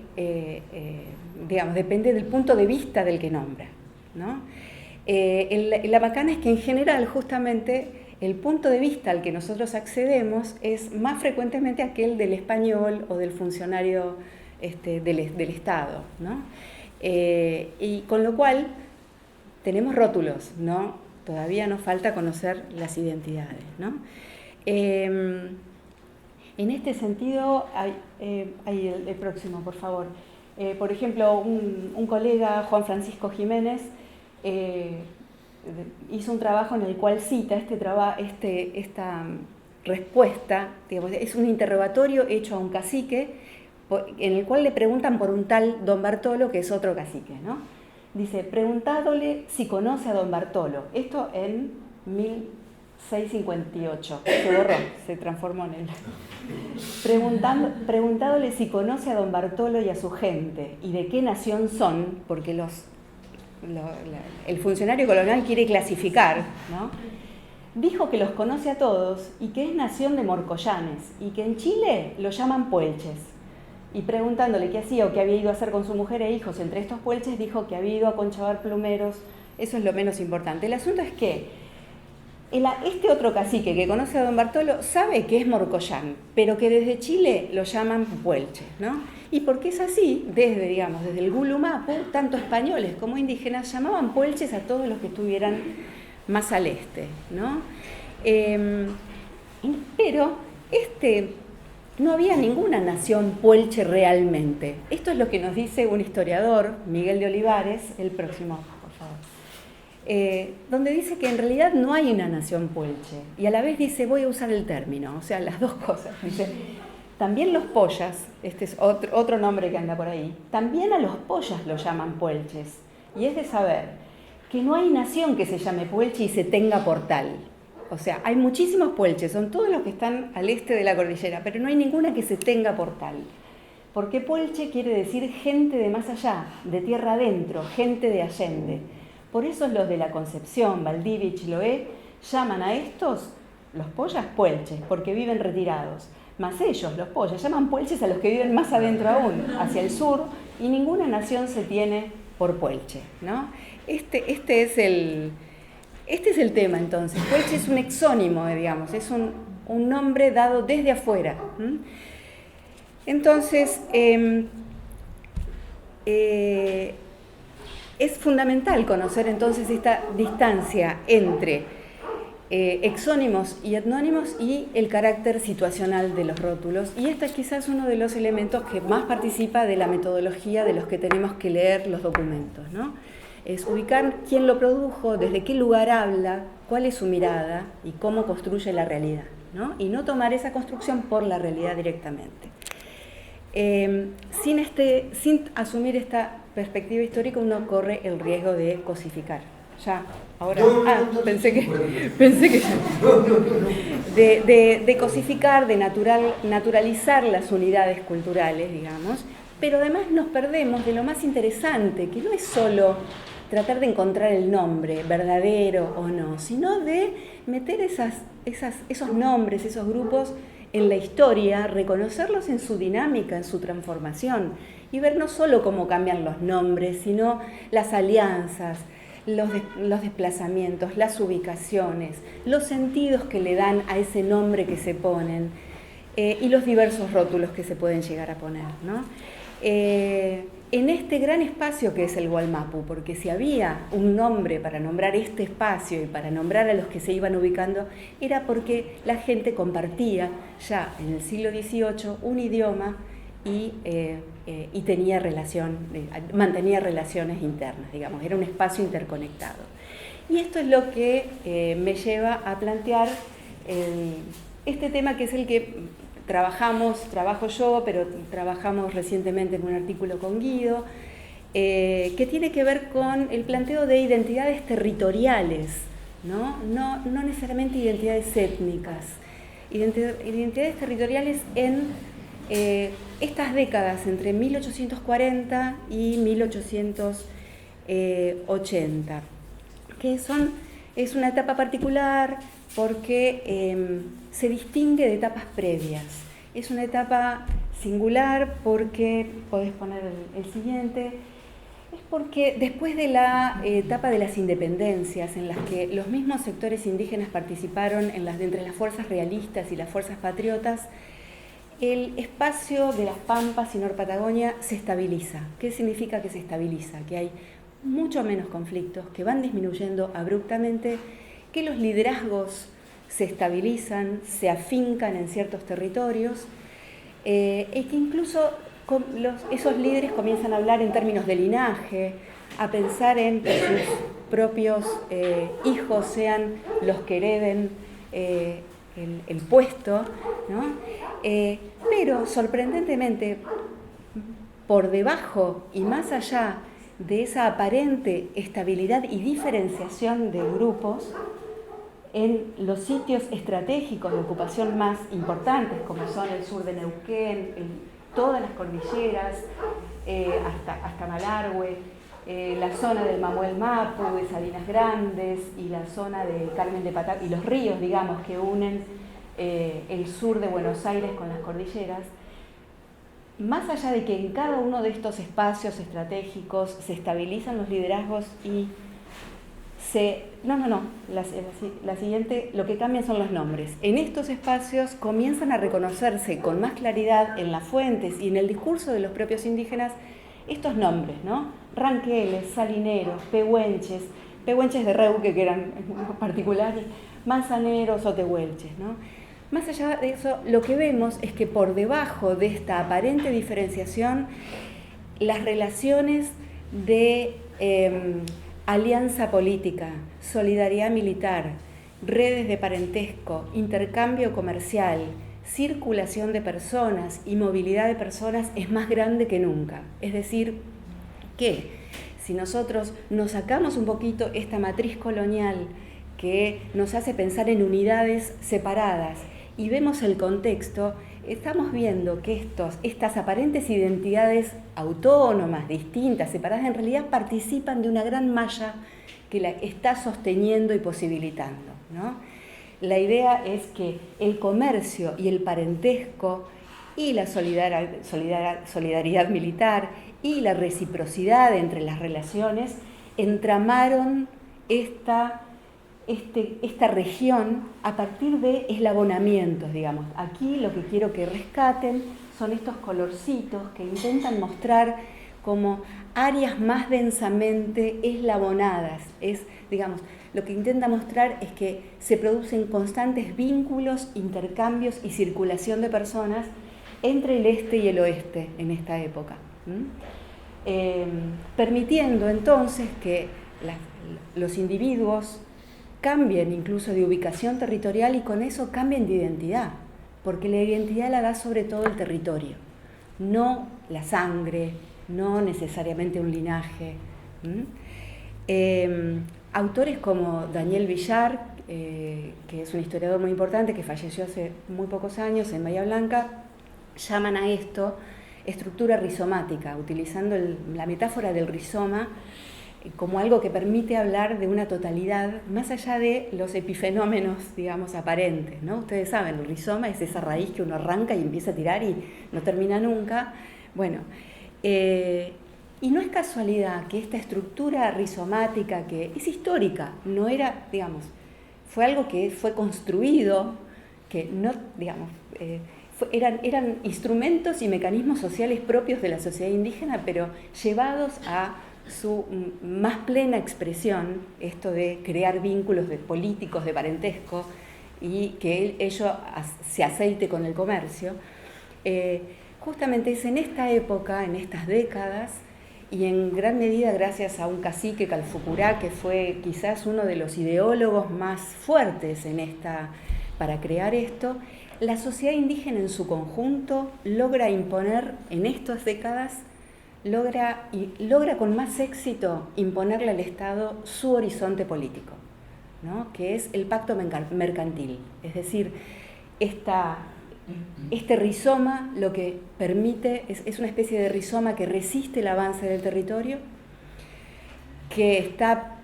digamos, depende del punto de vista del que nombra, ¿no? La bacana es que en general justamente el punto de vista al que nosotros accedemos es más frecuentemente aquel del español o del funcionario del Estado, ¿no? Y con lo cual tenemos rótulos, ¿no? Todavía nos falta conocer las identidades, ¿no? En este sentido, hay el próximo, por favor. Por ejemplo, un colega, Juan Francisco Jiménez, hizo un trabajo en el cual cita esta respuesta, digamos, es un interrogatorio hecho a un cacique, en el cual le preguntan por un tal Don Bartolo, que es otro cacique, ¿no? Dice, preguntándole si conoce a Don Bartolo. Esto en 1658. Se borró, se transformó en él. Preguntándole si conoce a Don Bartolo y a su gente y de qué nación son, porque el funcionario colonial quiere clasificar, ¿no? Dijo que los conoce a todos y que es nación de morcoyanes y que en Chile lo llaman puelches. Y preguntándole qué hacía o qué había ido a hacer con su mujer e hijos entre estos puelches, dijo que había ido a conchavar plumeros. Eso es lo menos importante. El asunto es que este otro cacique que conoce a Don Bartolo sabe que es morcoyán, pero que desde Chile lo llaman puelche, ¿no? Y porque es así, desde el Gulu-Mapu, tanto españoles como indígenas llamaban puelches a todos los que estuvieran más al este, ¿no? Pero no había ninguna nación puelche realmente. Esto es lo que nos dice un historiador, Miguel de Olivares, el próximo, por favor, donde dice que en realidad no hay una nación puelche, y a la vez dice, voy a usar el término, o sea, las dos cosas. Dice, también los pollas, este es otro nombre que anda por ahí, también a los pollas lo llaman puelches, y es de saber que no hay nación que se llame puelche y se tenga por tal. O sea, hay muchísimos puelches, son todos los que están al este de la cordillera, pero no hay ninguna que se tenga por tal. Porque puelche quiere decir gente de más allá, de tierra adentro, gente de Allende. Por eso los de la Concepción, Valdivia y Chiloé llaman a estos, los pollas, puelches, porque viven retirados. más ellos, los puelches, llaman puelches a los que viven más adentro aún, hacia el sur, y ninguna nación se tiene por puelche, ¿no? Este es el tema, entonces. Puelche es un exónimo, digamos, es un nombre dado desde afuera. Entonces, es fundamental conocer entonces esta distancia entre exónimos y etnónimos y el carácter situacional de los rótulos. Y este es quizás uno de los elementos que más participa de la metodología de los que tenemos que leer los documentos, ¿no? Es ubicar quién lo produjo, desde qué lugar habla, cuál es su mirada y cómo construye la realidad, ¿no? Y no tomar esa construcción por la realidad directamente. Sin asumir esta perspectiva histórica, uno corre el riesgo de cosificar. Ya, ahora. Pensé que de cosificar, de naturalizar las unidades culturales, digamos, pero además nos perdemos de lo más interesante, que no es solo tratar de encontrar el nombre, verdadero o no, sino de meter esos nombres, esos grupos en la historia, reconocerlos en su dinámica, en su transformación, y ver no solo cómo cambian los nombres, sino las alianzas, los desplazamientos, las ubicaciones, los sentidos que le dan a ese nombre que se ponen, y los diversos rótulos que se pueden llegar a poner, ¿no? En este gran espacio que es el Wallmapu, porque si había un nombre para nombrar este espacio y para nombrar a los que se iban ubicando, era porque la gente compartía ya en el siglo XVIII un idioma y tenía mantenía relaciones internas, digamos, era un espacio interconectado. Y esto es lo que me lleva a plantear este tema, que es el que trabajo yo, pero trabajamos recientemente en un artículo con Guido, que tiene que ver con el planteo de identidades territoriales, no necesariamente identidades étnicas, identidades territoriales en estas décadas entre 1840 y 1880, que es una etapa particular porque se distingue de etapas previas. Es una etapa singular porque, podés poner el siguiente, es porque después de la etapa de las independencias, en las que los mismos sectores indígenas participaron entre las fuerzas realistas y las fuerzas patriotas, el espacio de las Pampas y Norpatagonia se estabiliza. ¿Qué significa que se estabiliza? Que hay mucho menos conflictos, que van disminuyendo abruptamente, que los liderazgos se estabilizan, se afincan en ciertos territorios, y que incluso esos líderes comienzan a hablar en términos de linaje, a pensar en que sus propios hijos sean los que hereden el puesto, ¿no? Pero sorprendentemente, por debajo y más allá de esa aparente estabilidad y diferenciación de grupos, en los sitios estratégicos de ocupación más importantes, como son el sur de Neuquén, todas las cordilleras, hasta Malargüe, la zona del Mamuel Mapu, de Salinas Grandes, y la zona de Carmen de Patagonia, y los ríos, digamos, que unen el sur de Buenos Aires con las cordilleras. Más allá de que en cada uno de estos espacios estratégicos se estabilizan los liderazgos y la siguiente, lo que cambian son los nombres. En estos espacios comienzan a reconocerse con más claridad en las fuentes y en el discurso de los propios indígenas estos nombres, ¿no? Ranqueles, salineros, pehuenches de Reuque, que eran particulares, manzaneros o tehuelches, ¿no? Más allá de eso, lo que vemos es que por debajo de esta aparente diferenciación, las relaciones de alianza política, solidaridad militar, redes de parentesco, intercambio comercial, circulación de personas y movilidad de personas es más grande que nunca. Es decir, que si nosotros nos sacamos un poquito esta matriz colonial que nos hace pensar en unidades separadas y vemos el contexto, estamos viendo que estas aparentes identidades autónomas, distintas, separadas, en realidad participan de una gran malla que la está sosteniendo y posibilitando, ¿no? la idea es que el comercio y el parentesco y la solidaridad militar y la reciprocidad entre las relaciones entramaron esta región a partir de eslabonamientos, digamos. Aquí lo que quiero que rescaten son estos colorcitos que intentan mostrar como áreas más densamente eslabonadas. Digamos, lo que intenta mostrar es que se producen constantes vínculos, intercambios y circulación de personas entre el este y el oeste en esta época, permitiendo entonces que los individuos cambien incluso de ubicación territorial y con eso cambien de identidad, porque la identidad la da sobre todo el territorio, no la sangre, no necesariamente un linaje. Autores como Daniel Villar, que es un historiador muy importante, que falleció hace muy pocos años en Bahía Blanca, llaman a esto estructura rizomática, utilizando la metáfora del rizoma como algo que permite hablar de una totalidad más allá de los epifenómenos, digamos, aparentes, ¿no? Ustedes saben, el rizoma es esa raíz que uno arranca y empieza a tirar y no termina nunca. Bueno, y no es casualidad que esta estructura rizomática, que es histórica, no era, digamos, fue algo que fue construido, que no, digamos, eran instrumentos y mecanismos sociales propios de la sociedad indígena, pero llevados a su más plena expresión, esto de crear vínculos políticos, de parentesco, y que ello se aceite con el comercio. Justamente es en esta época, en estas décadas, y en gran medida gracias a un cacique, Calfucurá, que fue quizás uno de los ideólogos más fuertes para crear esto, la sociedad indígena en su conjunto logra imponer en estas décadas, logra con más éxito imponerle al Estado su horizonte político, ¿no? Que es el pacto mercantil. Es decir, este rizoma lo que permite es una especie de rizoma que resiste el avance del territorio, que está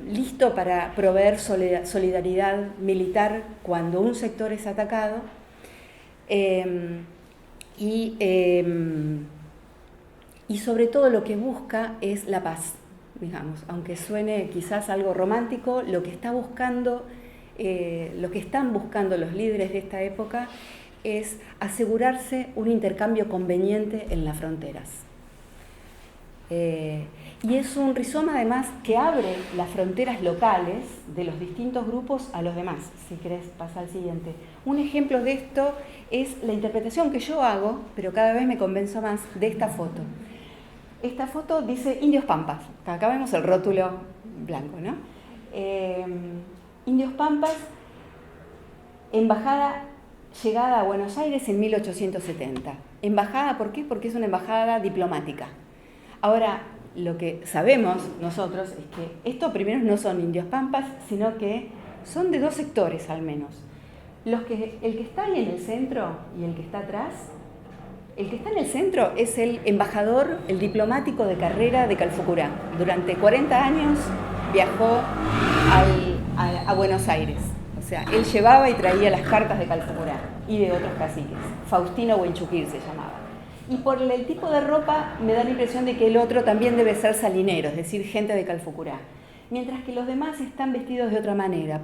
listo para proveer solidaridad militar cuando un sector es atacado, y sobre todo lo que busca es la paz, digamos, aunque suene quizás algo romántico, lo que están buscando los líderes de esta época es asegurarse un intercambio conveniente en las fronteras. Y es un rizoma además que abre las fronteras locales de los distintos grupos a los demás. Si querés pasar al siguiente. Un ejemplo de esto es la interpretación que yo hago, pero cada vez me convenzo más, de esta foto. Esta foto dice Indios Pampas. Acá vemos el rótulo blanco, ¿no? Indios Pampas, embajada llegada a Buenos Aires en 1870. Embajada, ¿por qué? Porque es una embajada diplomática. Ahora, lo que sabemos nosotros es que estos primero no son indios pampas, sino que son de dos sectores al menos. El que está ahí en el centro y el que está atrás, el que está en el centro es el embajador, el diplomático de carrera de Calfucurá. Durante 40 años viajó a Buenos Aires. O sea, él llevaba y traía las cartas de Calfucurá y de otros caciques. Faustino Huenchuquir se llamaba. Y por el tipo de ropa me da la impresión de que el otro también debe ser salinero, es decir, gente de Calfucurá. Mientras que los demás están vestidos de otra manera,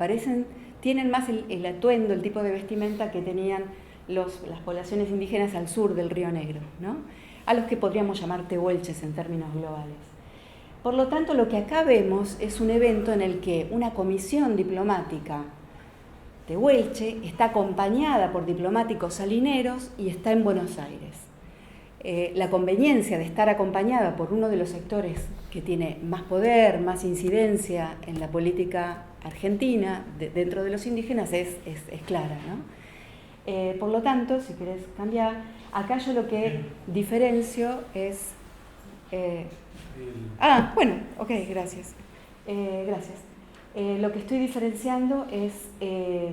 tienen más el atuendo, el tipo de vestimenta que tenían las poblaciones indígenas al sur del Río Negro, ¿no? A los que podríamos llamar tehuelches en términos globales. Por lo tanto, lo que acá vemos es un evento en el que una comisión diplomática tehuelche está acompañada por diplomáticos salineros y está en Buenos Aires. La conveniencia de estar acompañada por uno de los sectores que tiene más poder, más incidencia en la política argentina dentro de los indígenas es clara, ¿no? Por lo tanto, si querés cambiar, acá yo lo que diferencio es... bueno, ok, gracias. Gracias. Lo que estoy diferenciando es,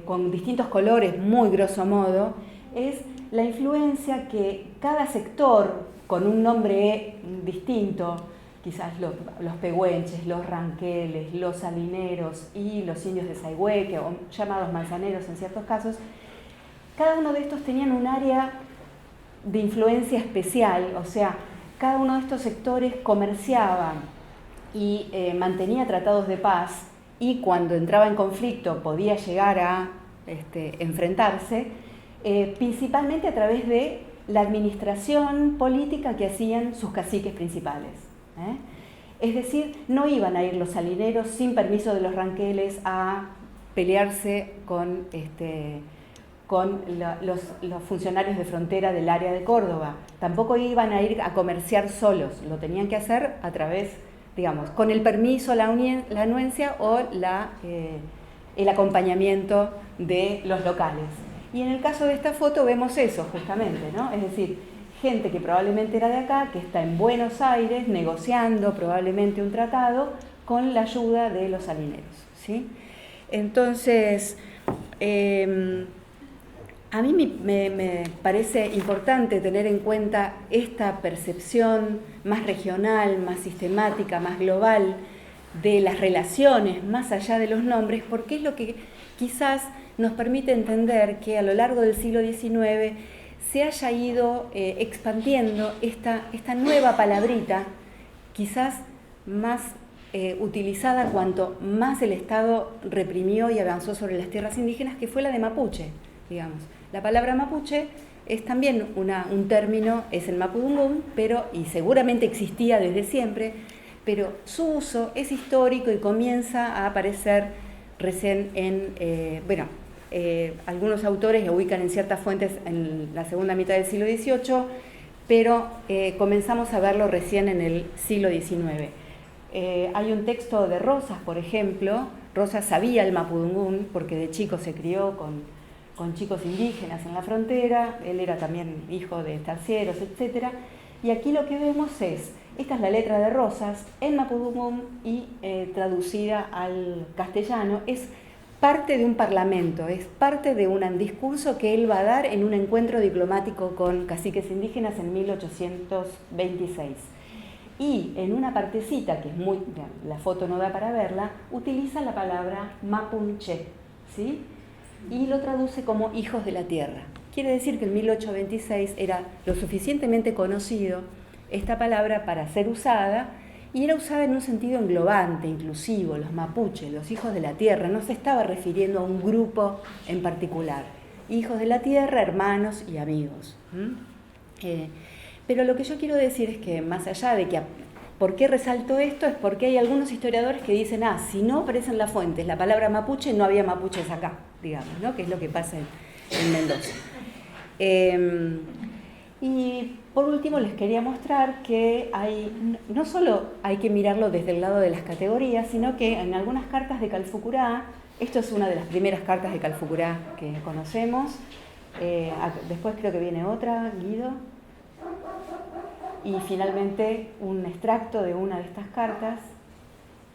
con distintos colores, muy grosso modo, es la influencia que cada sector, con un nombre distinto, quizás los pehuenches, los ranqueles, los salineros y los indios de Saigüeque, o llamados manzaneros en ciertos casos, cada uno de estos tenían un área de influencia especial, o sea, cada uno de estos sectores comerciaba y mantenía tratados de paz, y cuando entraba en conflicto podía llegar a enfrentarse, principalmente a través de la administración política que hacían sus caciques principales. Es decir, no iban a ir los salineros sin permiso de los ranqueles a pelearse con los funcionarios de frontera del área de Córdoba. Tampoco iban a ir a comerciar solos, lo tenían que hacer a través, digamos, con el permiso, la anuencia o el acompañamiento de los locales. Y en el caso de esta foto vemos eso justamente, ¿no? Es decir, gente que probablemente era de acá, que está en Buenos Aires negociando probablemente un tratado con la ayuda de los salineros, ¿sí? Entonces, a mí me parece importante tener en cuenta esta percepción más regional, más sistemática, más global de las relaciones más allá de los nombres, porque es lo que quizás nos permite entender que a lo largo del siglo XIX se haya ido expandiendo esta nueva palabrita, quizás más utilizada cuanto más el Estado reprimió y avanzó sobre las tierras indígenas, que fue la de mapuche, digamos. La palabra mapuche es también un término, es el mapudungún, y seguramente existía desde siempre, pero su uso es histórico y comienza a aparecer recién algunos autores lo ubican en ciertas fuentes en la segunda mitad del siglo XVIII, pero comenzamos a verlo recién en el siglo XIX. Hay un texto de Rosas, por ejemplo. Rosas sabía el mapudungún porque de chico se crió con chicos indígenas en la frontera, él era también hijo de tercieros, etc. Y aquí lo que vemos esta es la letra de Rosas en mapudungún y traducida al castellano, es parte de un parlamento, es parte de un discurso que él va a dar en un encuentro diplomático con caciques indígenas en 1826. Y en una partecita, que es la foto no da para verla, utiliza la palabra mapunche, ¿sí? Y lo traduce como hijos de la tierra. Quiere decir que en 1826 era lo suficientemente conocido esta palabra para ser usada, y era usada en un sentido englobante, inclusivo, los mapuches, los hijos de la tierra, no se estaba refiriendo a un grupo en particular. Hijos de la tierra, hermanos y amigos. Pero lo que yo quiero decir es que más allá de que ¿por qué resalto esto? Es porque hay algunos historiadores que dicen, si no aparece en las fuentes la palabra mapuche, no había mapuches acá, digamos, ¿no? Que es lo que pasa en Mendoza. Y por último les quería mostrar que no solo hay que mirarlo desde el lado de las categorías, sino que en algunas cartas de Calfucurá, esto es una de las primeras cartas de Calfucurá que conocemos, después creo que viene otra, Guido, y finalmente un extracto de una de estas cartas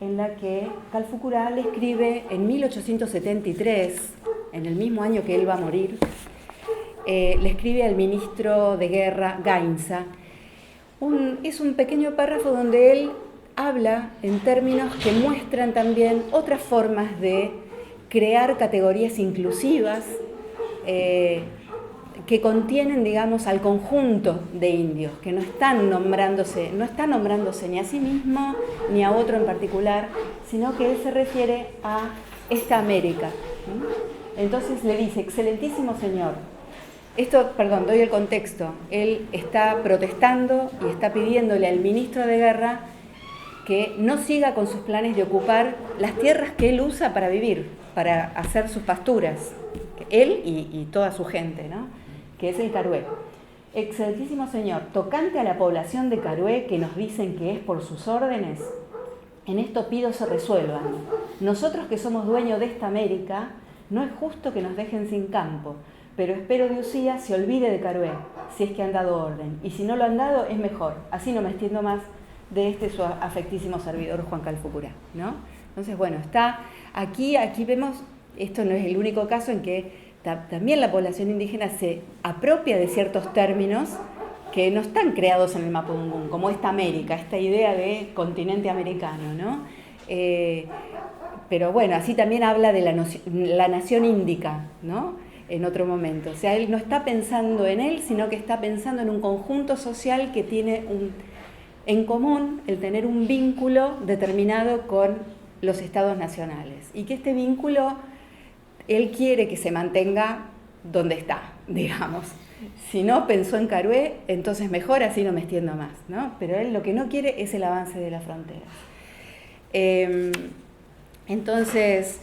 en la que Calfucurá le escribe en 1873, en el mismo año que él va a morir, le escribe al ministro de Guerra, Gainza. Es un pequeño párrafo donde él habla en términos que muestran también otras formas de crear categorías inclusivas que contienen, digamos, al conjunto de indios, que no está nombrándose ni a sí mismo ni a otro en particular, sino que él se refiere a esta América. Entonces le dice, excelentísimo señor, doy el contexto, él está protestando y está pidiéndole al ministro de Guerra que no siga con sus planes de ocupar las tierras que él usa para vivir, para hacer sus pasturas, él y toda su gente, ¿no? Que es el Carué. Excelentísimo señor, tocante a la población de Carué que nos dicen que es por sus órdenes, en esto pido se resuelvan. Nosotros que somos dueños de esta América, no es justo que nos dejen sin campo, pero espero de Usía se olvide de Carué, si es que han dado orden, y si no lo han dado es mejor, así no me extiendo más de su afectísimo servidor Juan Calfucurá, ¿no? Entonces, bueno, está aquí vemos, esto no es el único caso en que también la población indígena se apropia de ciertos términos que no están creados en el Mapudungun, como esta América, esta idea de continente americano, ¿no? Pero bueno, así también habla de la nación índica, ¿no? En otro momento. O sea, él no está pensando en él, sino que está pensando en un conjunto social que tiene en común el tener un vínculo determinado con los estados nacionales. Y que este vínculo, él quiere que se mantenga donde está, digamos. Si no pensó en Carué, entonces mejor, así no me extiendo más, ¿no? Pero él lo que no quiere es el avance de las fronteras. Entonces,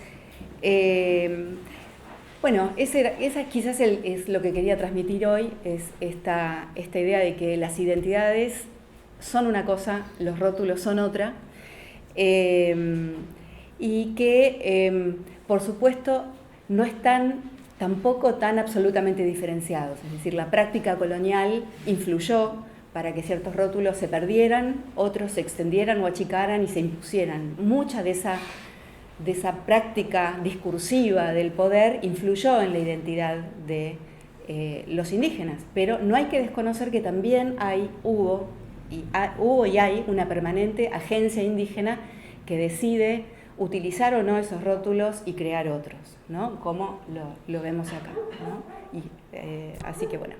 bueno, esa quizás es lo que quería transmitir hoy, es esta idea de que las identidades son una cosa, los rótulos son otra, y que, por supuesto, no están tampoco tan absolutamente diferenciados. Es decir, la práctica colonial influyó para que ciertos rótulos se perdieran, otros se extendieran o achicaran y se impusieran. Mucha de esa práctica discursiva del poder influyó en la identidad de los indígenas, pero no hay que desconocer que también hubo y hay una permanente agencia indígena que decide utilizar o no esos rótulos y crear otros, ¿no? Como lo vemos acá, ¿no? Así que bueno,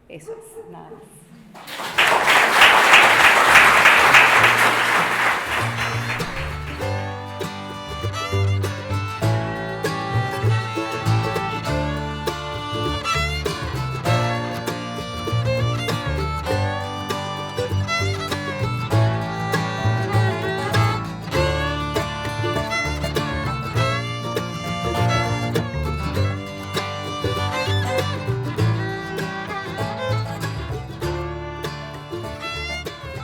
eso es, nada más.